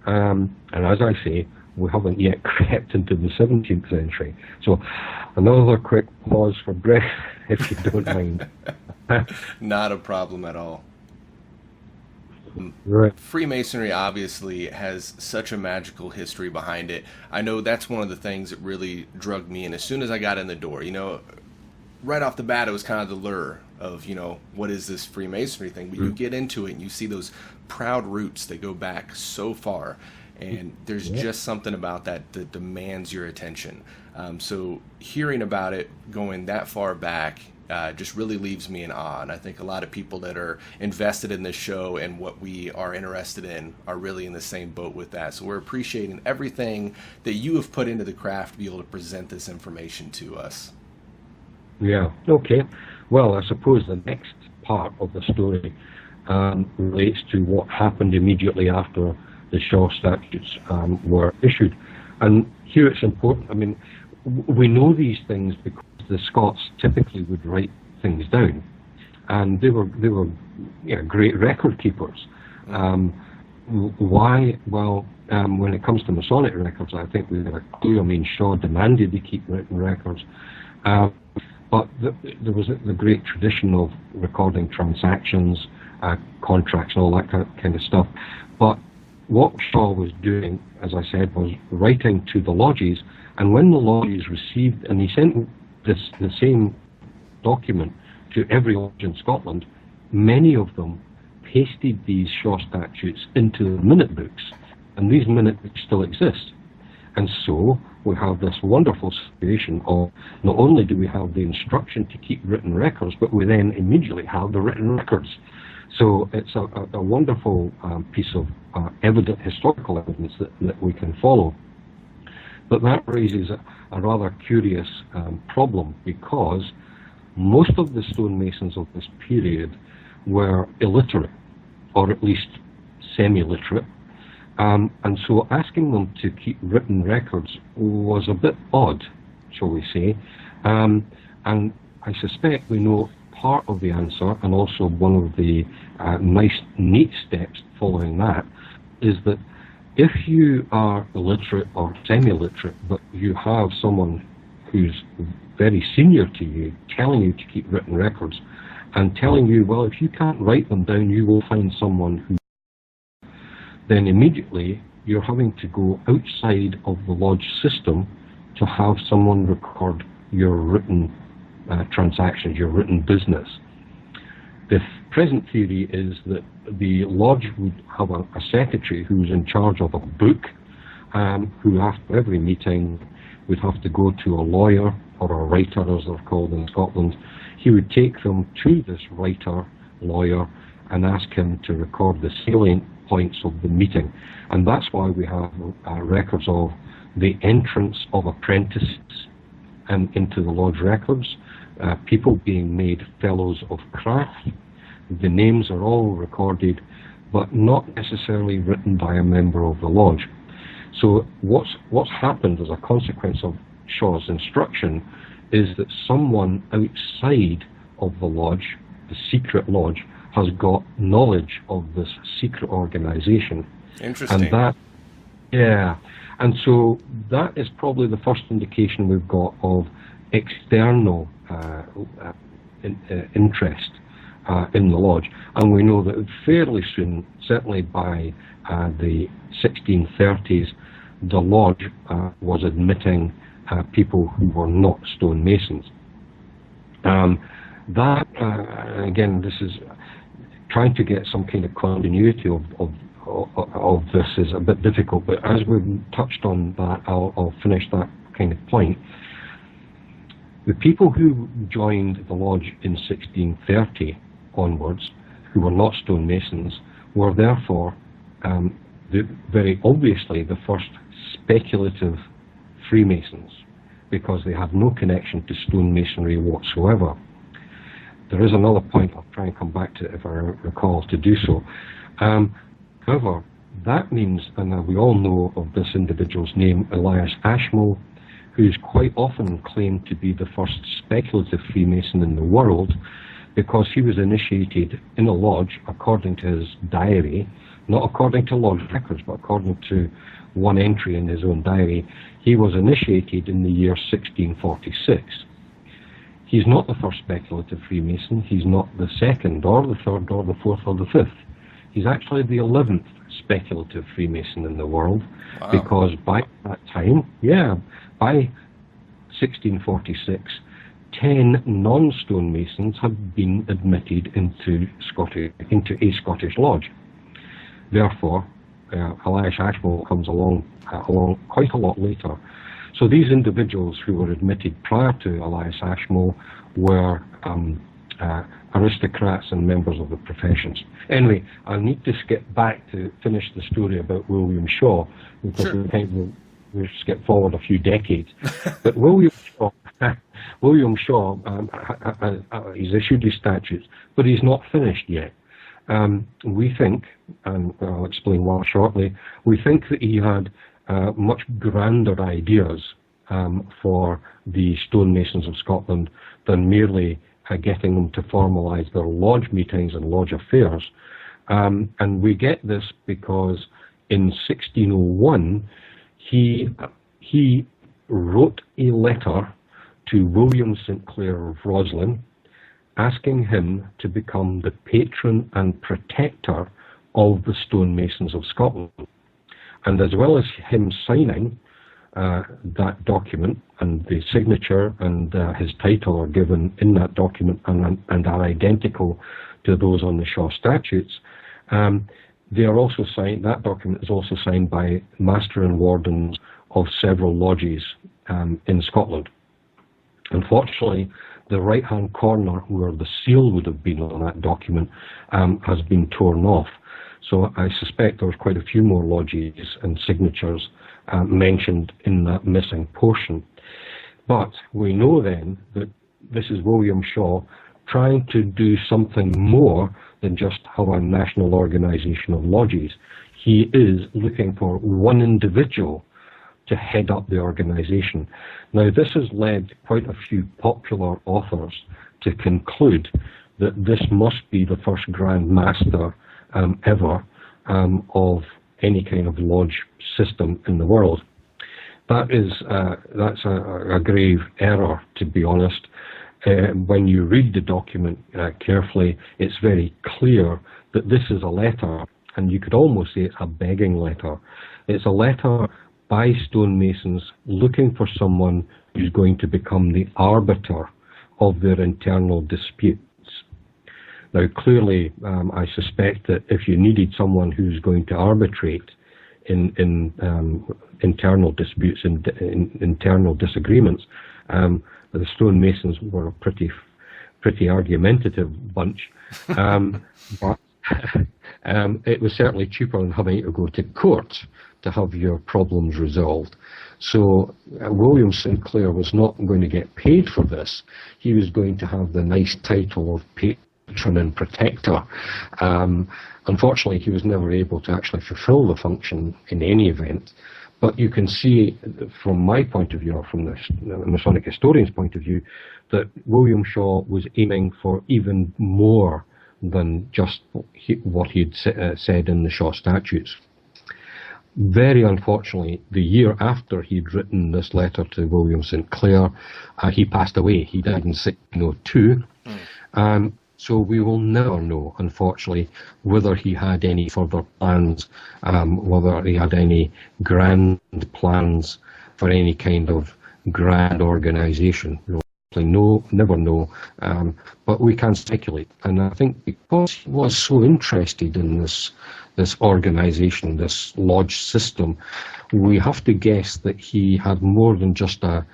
And as I say, we haven't yet crept into the 17th century. So another quick pause for breath, if you don't mind. Not a problem at all. Right. Freemasonry obviously has such a magical history behind it. I know that's one of the things that really drugged me in as soon as I got in the door. You know, right off the bat, it was kind of the lure of, you know, what is this Freemasonry thing? But you get into it and you see those proud roots that go back so far. And there's just something about that that demands your attention. So hearing about it going that far back just really leaves me in awe. And I think a lot of people that are invested in this show and what we are interested in are really in the same boat with that. So we're appreciating everything that you have put into the craft to be able to present this information to us. Yeah, okay. Well, I suppose the next part of the story relates to what happened immediately after the Shaw Statutes were issued. And here it's important, I mean, we know these things because the Scots typically would write things down. And they were great record keepers. Why? Well, when it comes to Masonic records, I think we have a clear. I mean, Shaw demanded they keep written records, but there was the great tradition of recording transactions, contracts, and all that kind of stuff. But what Shaw was doing, as I said, was writing to the lodges, and when the lodges received, and he sent the same document to every lodge in Scotland, many of them pasted these Shaw Statutes into the minute books, and these minute books still exist. And so we have this wonderful situation of not only do we have the instruction to keep written records, but we then immediately have the written records. So it's a wonderful piece of historical evidence that we can follow. But that raises a rather curious problem, because most of the stonemasons of this period were illiterate, or at least semi-literate, and so asking them to keep written records was a bit odd, shall we say, and I suspect we know part of the answer, and also one of the nice, neat steps following that is that if you are illiterate or semi-literate, but you have someone who's very senior to you telling you to keep written records, and telling you, well, if you can't write them down, you will find someone who... Then immediately you're having to go outside of the lodge system to have someone record your written transactions, your written business. The present theory is that the lodge would have a secretary who's in charge of a book, who after every meeting would have to go to a lawyer, or a writer as they're called in Scotland. He would take them to this writer, lawyer, and ask him to record the salient points of the meeting. And that's why we have records of the entrance of apprentices into the lodge records, people being made fellows of craft. The names are all recorded, but not necessarily written by a member of the lodge. So what's happened as a consequence of Shaw's instruction is that someone outside of the lodge, the secret lodge, has got knowledge of this secret organization. Interesting. And that, yeah, and so that is probably the first indication we've got of external interest in the lodge. And we know that fairly soon, certainly by the 1630s, the lodge was admitting people who were not stonemasons. That, again, this is trying to get some kind of continuity of this is a bit difficult, but as we've touched on that, I'll finish that kind of point. The people who joined the lodge in 1630 onwards, who were not stonemasons, were therefore very obviously the first speculative Freemasons, because they have no connection to stonemasonry whatsoever. There is another point I'll try and come back to if I recall to do so. However, that means, and we all know of this individual's name, Elias Ashmole, who's quite often claimed to be the first speculative Freemason in the world, because he was initiated in a lodge according to his diary, not according to lodge records, but according to one entry in his own diary. He was initiated in the year 1646. He's not the first speculative Freemason, he's not the second, or the third, or the fourth, or the fifth. He's actually the 11th speculative Freemason in the world. Wow. Because by that time, by 1646, 10 non-stonemasons had been admitted into a Scottish lodge. Therefore, Elias Ashmole comes along quite a lot later. So these individuals who were admitted prior to Elias Ashmole were aristocrats and members of the professions. Anyway, I need to skip back to finish the story about William Shaw, because sure. We'll skip forward a few decades. But William Shaw, he's issued his statutes, but he's not finished yet. We think, and I'll explain why shortly, we think that he had much grander ideas for the stonemasons of Scotland than merely getting them to formalise their lodge meetings and lodge affairs, And we get this because in 1601, he wrote a letter to William St. Clair of Roslin, asking him to become the patron and protector of the stonemasons of Scotland. And as well as him signing that document, and the signature and his title are given in that document and are identical to those on the Shaw Statutes, they are also signed. That document is also signed by Master and Wardens of several lodges in Scotland. Unfortunately, the right-hand corner where the seal would have been on that document has been torn off. So I suspect there was quite a few more lodges and signatures mentioned in that missing portion. But we know then that this is William Shaw trying to do something more than just have a national organisation of lodges. He is looking for one individual to head up the organisation. Now, this has led quite a few popular authors to conclude that this must be the first Grand Master ever of any kind of lodge system in the world. That's a grave error, to be honest. When you read the document carefully, it's very clear that this is a letter, and you could almost say it's a begging letter. It's a letter by stonemasons looking for someone who's going to become the arbiter of their internal disputes. Now, clearly, I suspect that if you needed someone who's going to arbitrate in internal disputes and internal disagreements, the stonemasons were a pretty argumentative bunch, but it was certainly cheaper than having to go to court to have your problems resolved. So William St. Clair was not going to get paid for this. He was going to have the nice title of patron and protector. Unfortunately, he was never able to actually fulfill the function in any event. But you can see, from my point of view, or from the Masonic historian's point of view, that William Shaw was aiming for even more than just what he'd said in the Shaw Statutes. Very unfortunately, the year after he'd written this letter to William St. Clair, he passed away. He died in 1602. So we will never know, unfortunately, whether he had any further plans, whether he had any grand plans for any kind of grand organisation. We'll never know, but we can speculate. And I think because he was so interested in this organisation, this lodge system, we have to guess that he had more than just an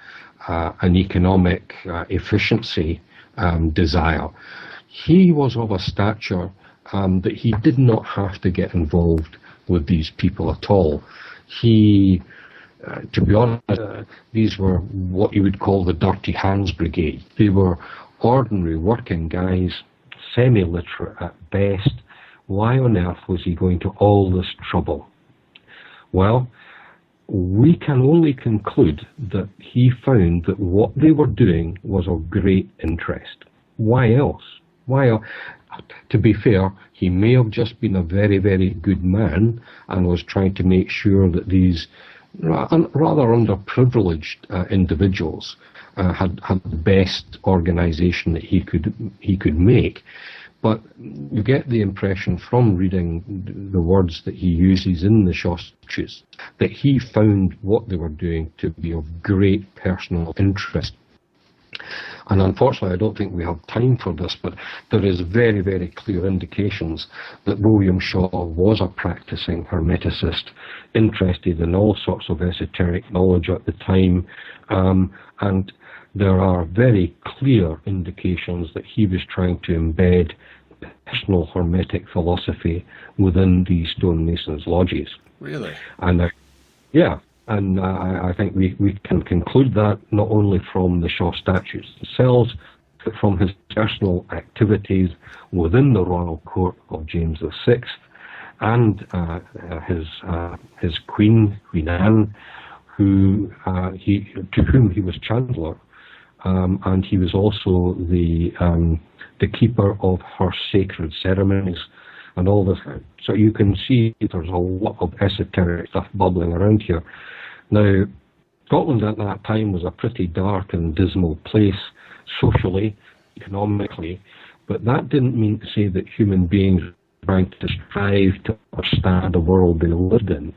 economic efficiency desire. He was of a stature that he did not have to get involved with these people at all. He, to be honest, these were what you would call the Dirty Hands Brigade. They were ordinary working guys, semi-literate at best. Why on earth was he going to all this trouble? Well, we can only conclude that he found that what they were doing was of great interest. Why else? To be fair, he may have just been a very, very good man and was trying to make sure that these rather underprivileged individuals had the best organisation that he could make. But you get the impression from reading the words that he uses in the Shaw Statutes that he found what they were doing to be of great personal interest. And unfortunately, I don't think we have time for this, but there is very, very clear indications that William Shaw was a practicing Hermeticist, interested in all sorts of esoteric knowledge at the time, and there are very clear indications that he was trying to embed personal Hermetic philosophy within these stonemasons' lodges. Really? And yeah. And I think we can conclude that not only from the Shaw Statutes themselves, but from his personal activities within the royal court of James VI, and his Queen Anne, to whom he was Chancellor, and he was also the keeper of her sacred ceremonies. and all this. So you can see there's a lot of esoteric stuff bubbling around here. Now, Scotland at that time was a pretty dark and dismal place, socially, economically, but that didn't mean to say that human beings were trying to strive to understand the world they lived in.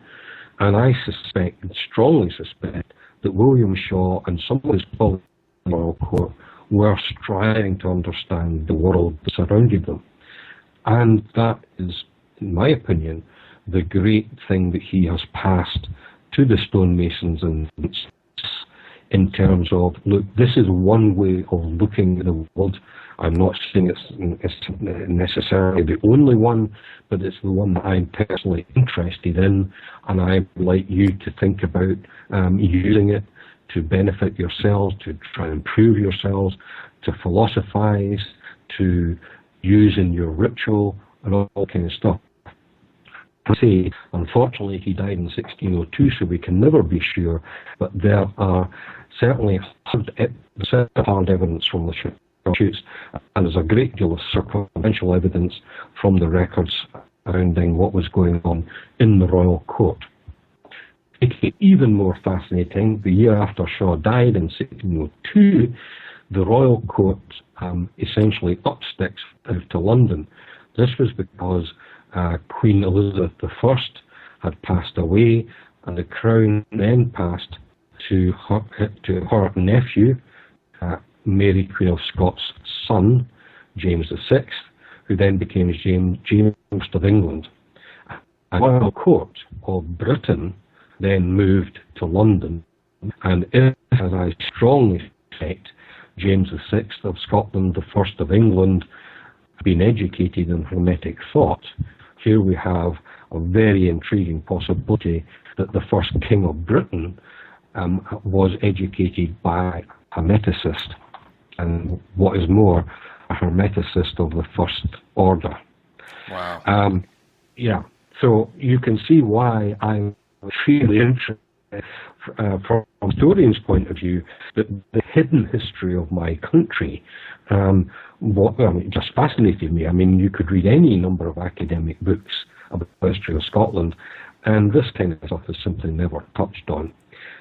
And I suspect, strongly suspect, that William Shaw and some of his colleagues in the Royal Court were striving to understand the world that surrounded them. And that is, in my opinion, the great thing that he has passed to the stonemasons and in terms of, look, this is one way of looking at the world. I'm not saying it's necessarily the only one, but it's the one that I'm personally interested in, and I'd like you to think about using it to benefit yourselves, to try and improve yourselves, to philosophize, to use in your ritual, and all kind of stuff. I say, unfortunately, he died in 1602, so we can never be sure, but there are certainly hard evidence from the statutes, and there's a great deal of circumstantial evidence from the records surrounding what was going on in the Royal Court. Making it even more fascinating, the year after Shaw died in 1602, the Royal Court essentially up sticks out to London. This was because Queen Elizabeth I had passed away, and the crown then passed to her nephew, Mary Queen of Scots' son, James VI, who then became James of England. And the Royal Court of Britain then moved to London, and if, as I strongly suspect, James VI of Scotland, the first of England, had been educated in Hermetic thought, here we have a very intriguing possibility that the first king of Britain was educated by a Hermeticist, and what is more, a Hermeticist of the first order. Wow. Yeah, so you can see why I'm really interested from a historian's point of view, that the hidden history of my country just fascinated me. I mean, you could read any number of academic books about the history of Scotland, and this kind of stuff is simply never touched on.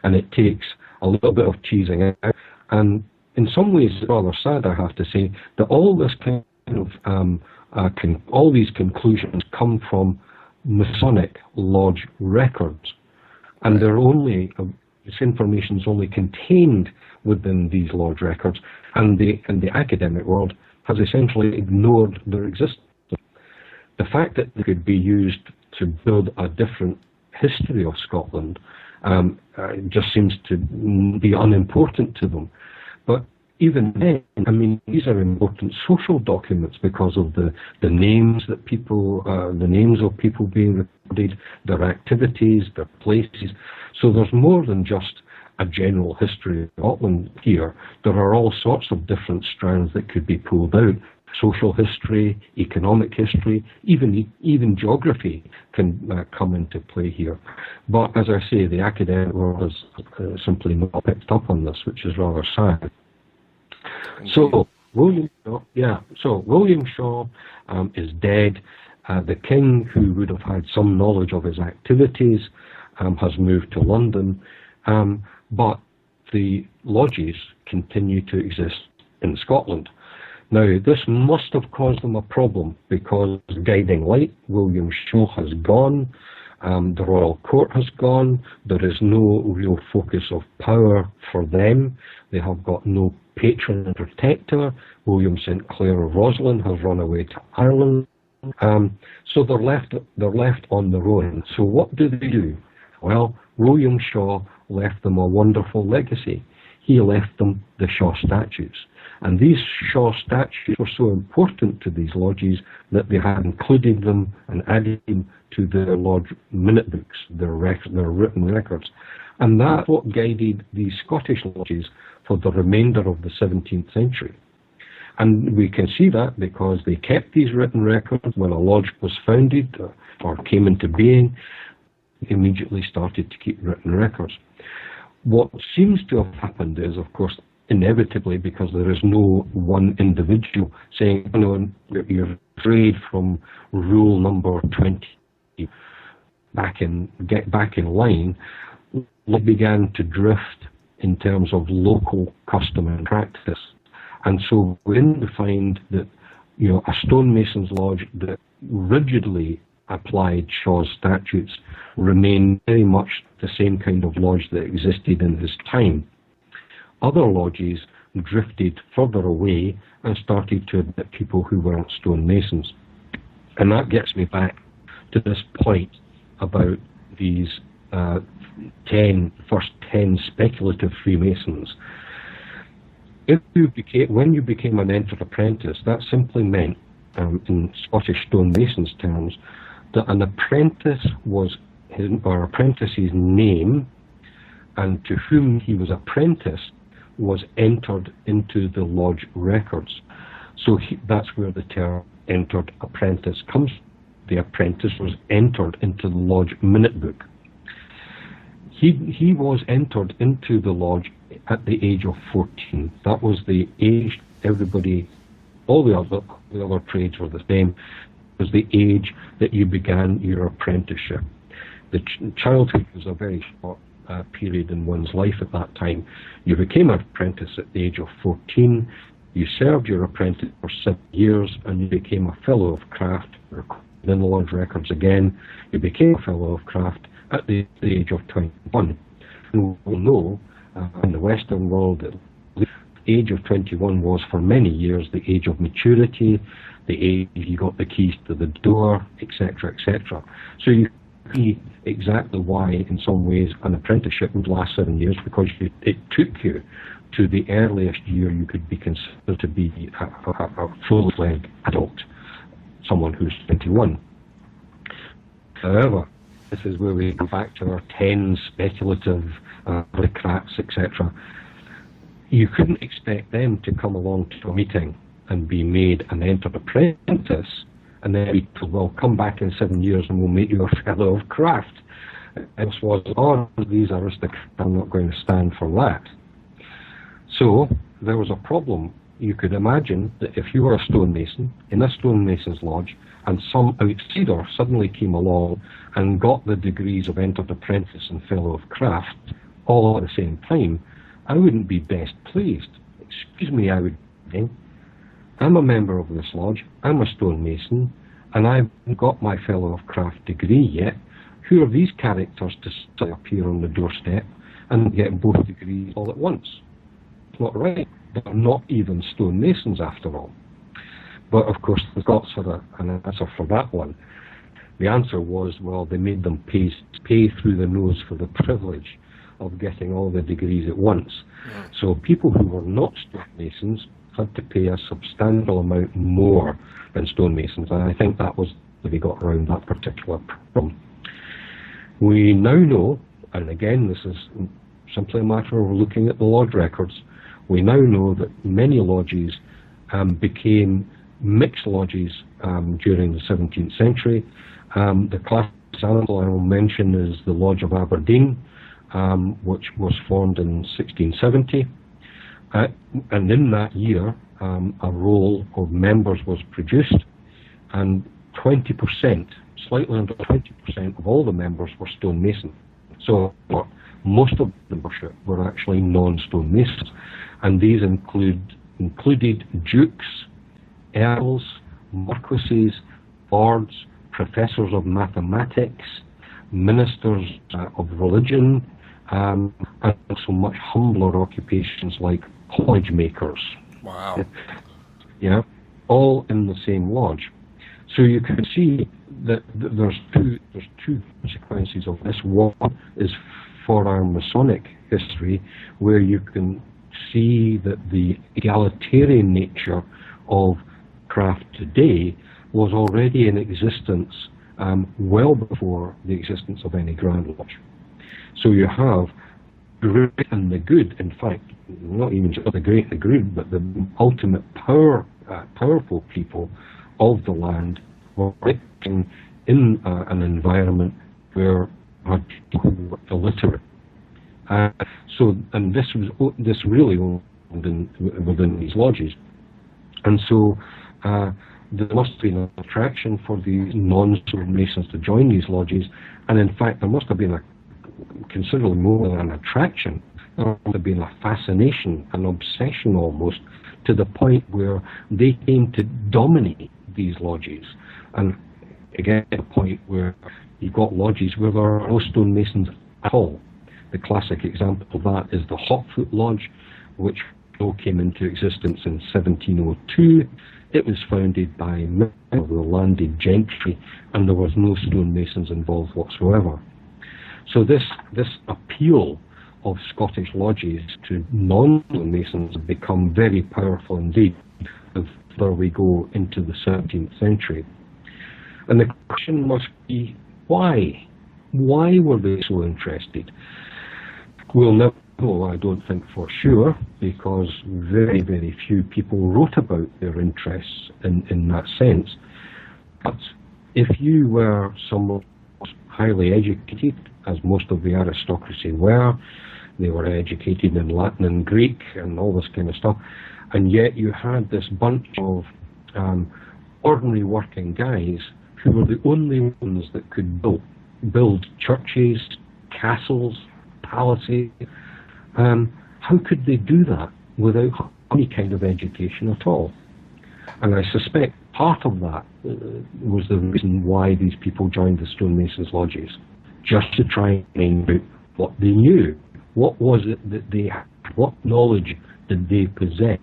And it takes a little bit of teasing out, and in some ways it's rather sad, I have to say, that all this kind of all these conclusions come from Masonic Lodge records, and they're only this information is only contained within these Lodge records, and the academic world has essentially ignored their existence. The fact that they could be used to build a different history of Scotland just seems to be unimportant to them. But even then, I mean, these are important social documents because of the names that people, the names of people being recorded, their activities, their places. So there's more than just a general history of Scotland here. There are all sorts of different strands that could be pulled out. Social history, economic history, even geography can come into play here. But as I say, the academic world has simply not picked up on this, which is rather sad. So William Shaw is dead. The king, who would have had some knowledge of his activities, has moved to London, but the lodges continue to exist in Scotland. Now, this must have caused them a problem, because the guiding light, William Shaw, has gone, the Royal Court has gone, there is no real focus of power for them, they have got no patron and protector. William St. Clair of Roslin has run away to Ireland, so they're left on their own. So what do? Well, William Shaw left them a wonderful legacy. He left them the Shaw Statutes. And these Shaw Statutes were so important to these lodges that they had included them and added them to their lodge minute books, their written records. And that's what guided these Scottish lodges for the remainder of the 17th century. And we can see that because they kept these written records. When a lodge was founded or came into being, they immediately started to keep written records. What seems to have happened is, of course, inevitably, because there is no one individual saying, "Oh, no, your strayed from rule number 20, get back in line, began to drift in terms of local custom and practice. And so we then find that, a stonemason's lodge that rigidly applied Shaw's statutes remained very much the same kind of lodge that existed in his time. Other lodges drifted further away and started to admit people who weren't stonemasons. And that gets me back to this point about these first 10 speculative Freemasons. When you became an entered apprentice, that simply meant, in Scottish stonemasons terms, that an apprentice was apprentice's name, and to whom he was apprenticed was entered into the lodge records. So that's where the term entered apprentice comes. The apprentice was entered into the lodge minute book. He was entered into the lodge at the age of 14. That was the age everybody, all the other trades were the same. It was the age that you began your apprenticeship. The childhood was a very short period in one's life at that time. You became an apprentice at the age of 14. You served your apprentice for 7 years, and you became a fellow of craft. In the lodge records again, you became a fellow of craft at the age of 21. And we know in the Western world that the age of 21 was for many years the age of maturity, the age you got the keys to the door, etc., etc. So you see exactly why, in some ways, an apprenticeship would last 7 years, because it took you to the earliest year you could be considered to be a full-fledged adult, someone who's 21. However, this is where we go back to our 10 speculative bureaucrats, etc. You couldn't expect them to come along to a meeting and be made an entered apprentice and then be told, well, come back in 7 years and we'll make you a fellow of craft. And this was, these aristocrats are not going to stand for that. So there was a problem. You could imagine that if you were a stonemason in a stonemason's lodge and some outsider suddenly came along and got the degrees of entered apprentice and fellow of craft all at the same time, I wouldn't be best pleased. Excuse me, I would think. I'm a member of this lodge, I'm a stonemason, and I haven't got my fellow of craft degree yet. Who are these characters to appear on the doorstep and get both degrees all at once? It's not right. They're not even stonemasons after all. But of course the Scots had an answer for that one. The answer was, well, they made them pay through the nose for the privilege of getting all the degrees at once. Yeah. So people who were not stonemasons had to pay a substantial amount more than stonemasons, and I think that was that they got around that particular problem. We now know, and again this is simply a matter of looking at the lodge records, we now know that many lodges became mixed lodges during the 17th century. The classic example I will mention is the Lodge of Aberdeen, which was formed in 1670. And in that year, a roll of members was produced, and 20%, slightly under 20% of all the members were stonemason. So most of the membership were actually non-stonemasons, and these included dukes, earls, marquises, lords, professors of mathematics, ministers of religion, and also much humbler occupations like college makers. Wow. Yeah, all in the same lodge. So you can see that there's two consequences of this. One is for our Masonic history, where you can see that the egalitarian nature of craft today was already in existence well before the existence of any Grand Lodge. So you have the great and the good, in fact, not even just the great and the good, but the ultimate powerful people of the land were living in an environment where people were illiterate. And this really opened within these lodges. And so there must have been an attraction for the non-stonemasons to join these lodges, and in fact there must have been a considerably more than an attraction. There must have been a fascination, an obsession almost, to the point where they came to dominate these lodges. And again, a point where you've got lodges where there are no stonemasons at all. The classic example of that is the Hotfoot Lodge, which came into existence in 1702. It was founded by many of the landed gentry, and there was no stonemasons involved whatsoever. So this appeal of Scottish lodges to non-stonemasons have become very powerful indeed the further we go into the 17th century. And the question must be, why? Why were they so interested? We'll never know, I don't think, for sure, because very, very few people wrote about their interests in that sense. But if you were someone highly educated, as most of the aristocracy were, they were educated in Latin and Greek and all this kind of stuff, and yet you had this bunch of ordinary working guys who were the only ones that could build churches, castles, palaces. How could they do that without any kind of education at all? And I suspect part of that was the reason why these people joined the stonemasons' lodges, just to try and find out what they knew. What was it that they had? What knowledge did they possess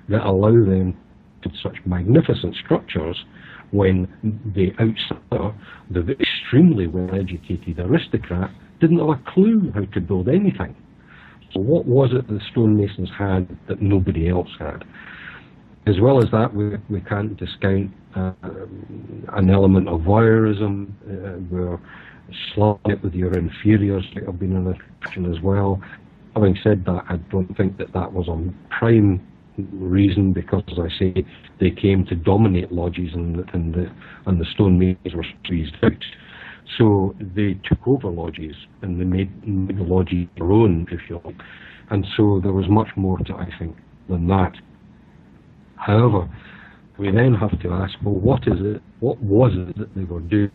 that allowed them to build such magnificent structures when the outsider, the extremely well-educated aristocrat, didn't have a clue how to build anything? So what was it the stonemasons had that nobody else had? As well as that, we can't discount an element of voyeurism, where slugging it with your inferiors might have been an attraction as well. Having said that, I don't think that was a prime reason, because, as I say, they came to dominate lodges, and the stonemasons were squeezed out. So they took over lodges, and they made the lodges their own, if you like. And so there was much more to, I think, than that. However, we then have to ask, well, what was it that they were doing?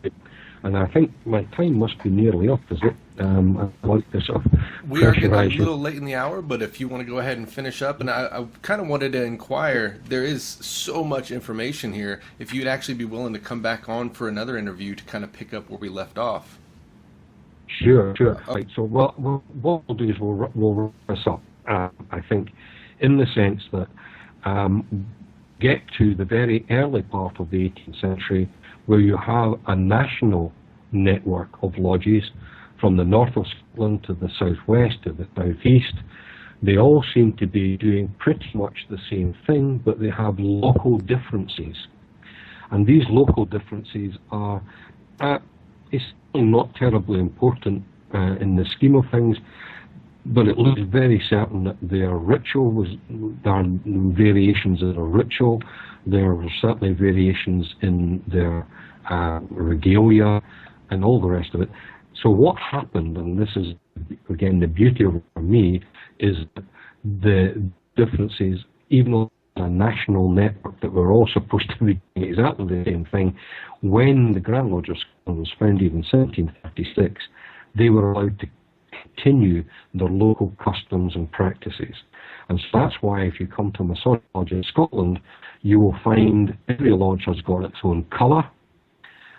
And I think my time must be nearly up, is it? I'd like to sort of We are getting a little late in the hour, but if you want to go ahead and finish up, and I kind of wanted to inquire, there is so much information here, if you'd actually be willing to come back on for another interview to kind of pick up where we left off. Sure. Right, so what we'll do is we'll wrap this up, I think, in the sense that get to the very early part of the 18th century, where you have a national network of lodges from the north of Scotland to the southwest to the southeast. They all seem to be doing pretty much the same thing, but they have local differences. And these local differences are essentially not terribly important in the scheme of things, but it looks very certain that their ritual there are variations in their ritual, there are certainly variations in their regalia and all the rest of it. So what happened, and this is again the beauty of it for me, is that the differences, even though a national network that were all supposed to be doing exactly the same thing, when the Grand Lodge of Scotland was founded in 1756, they were allowed to continue their local customs and practices. And so that's why if you come to a Masonic lodge in Scotland, you will find every lodge has got its own colour.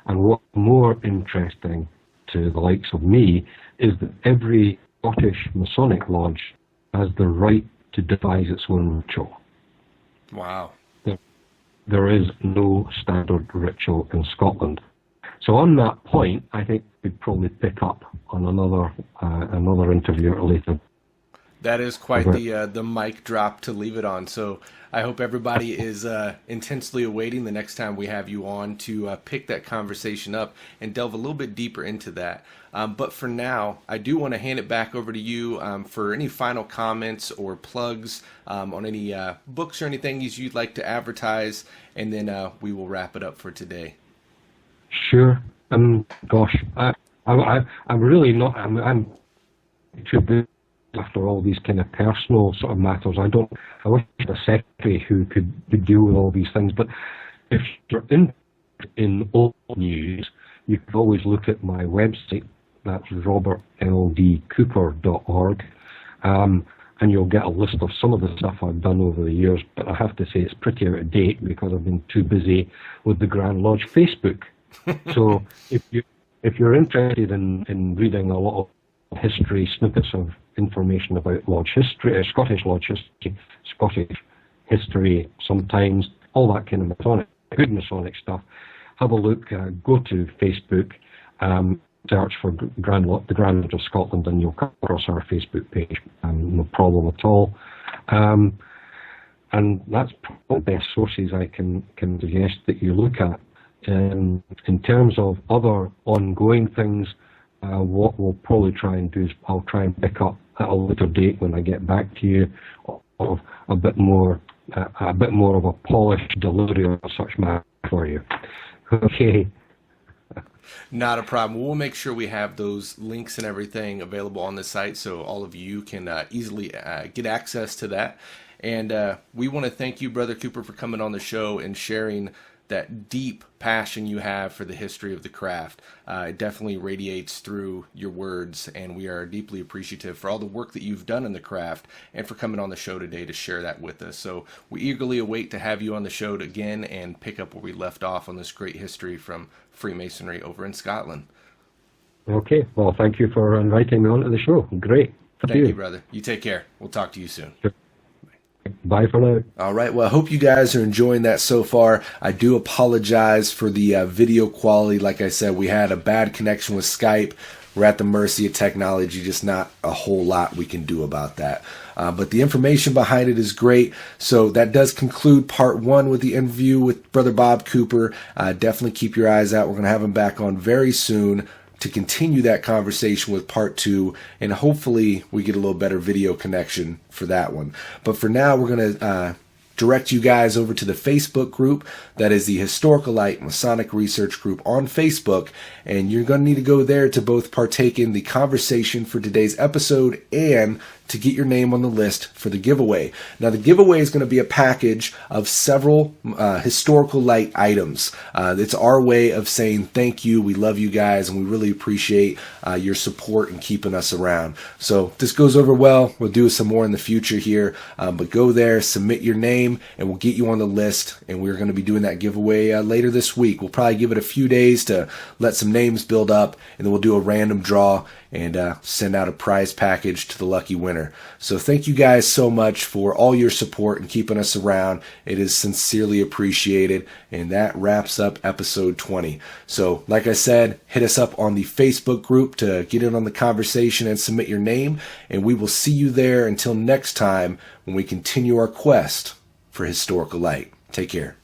And what's more interesting to the likes of me is that every Scottish Masonic lodge has the right to devise its own ritual. Wow. There is no standard ritual in Scotland. So on that point, I think we'd probably pick up on another interview later. That is quite the mic drop to leave it on. So I hope everybody is intensely awaiting the next time we have you on to pick that conversation up and delve a little bit deeper into that. But for now, I do want to hand it back over to you for any final comments or plugs on any books or anything you'd like to advertise, and then we will wrap it up for today. Sure. Gosh, I'm really not. I'm too busy after all these kind of personal sort of matters. I wish I had a secretary who could deal with all these things. But if you're interested in old news, you can always look at my website. That's robertldcooper.org. And you'll get a list of some of the stuff I've done over the years, but I have to say it's pretty out of date because I've been too busy with the Grand Lodge Facebook. So if you're interested in reading a lot of history, snippets of information about Lodge history, Scottish Lodge history, Scottish history sometimes, all that kind of Masonic, good Masonic stuff, have a look, go to Facebook, search for the Grand Lodge of Scotland, and you'll come across our Facebook page. No problem at all. And that's probably the best sources I can suggest that you look at. In terms of other ongoing things, what we'll probably try and do is I'll try and pick up at a later date when I get back to you of a bit more of a polished delivery of such matter for you. Okay. Not a problem. We'll make sure we have those links and everything available on the site so all of you can easily get access to that. And we want to thank you, Brother Cooper, for coming on the show and sharing that deep passion you have for the history of the craft. It definitely radiates through your words, and we are deeply appreciative for all the work that you've done in the craft and for coming on the show today to share that with us. So we eagerly await to have you on the show again and pick up where we left off on this great history from Freemasonry over in Scotland. Okay. Well, thank you for inviting me on to the show. Great. Thank you, brother. You take care. We'll talk to you soon. Sure. Bye for now. All right. Well, I hope you guys are enjoying that so far. I do apologize for the video quality. Like I said, we had a bad connection with Skype. We're at the mercy of technology. Just not a whole lot we can do about that. But the information behind it is great. So that does conclude part one with the interview with Brother Bob Cooper. Definitely keep your eyes out. We're going to have him back on very soon to continue that conversation with part two, and hopefully we get a little better video connection for that one. But for now, we're going to direct you guys over to the Facebook group. That is the Historical Light Masonic Research Group on Facebook, and you're going to need to go there to both partake in the conversation for today's episode and to get your name on the list for the giveaway. Now, the giveaway is going to be a package of several historical light items. It's our way of saying thank you, we love you guys, and we really appreciate your support and keeping us around. So if this goes over well, we'll do some more in the future here, but go there, submit your name, and we'll get you on the list, and we're going to be doing that giveaway later this week. We'll probably give it a few days to let some names build up, and then we'll do a random draw and send out a prize package to the lucky winner. So thank you guys so much for all your support and keeping us around. It is sincerely appreciated. And that wraps up episode 20. So like I said, hit us up on the Facebook group to get in on the conversation and submit your name. And we will see you there until next time when we continue our quest for historical light. Take care.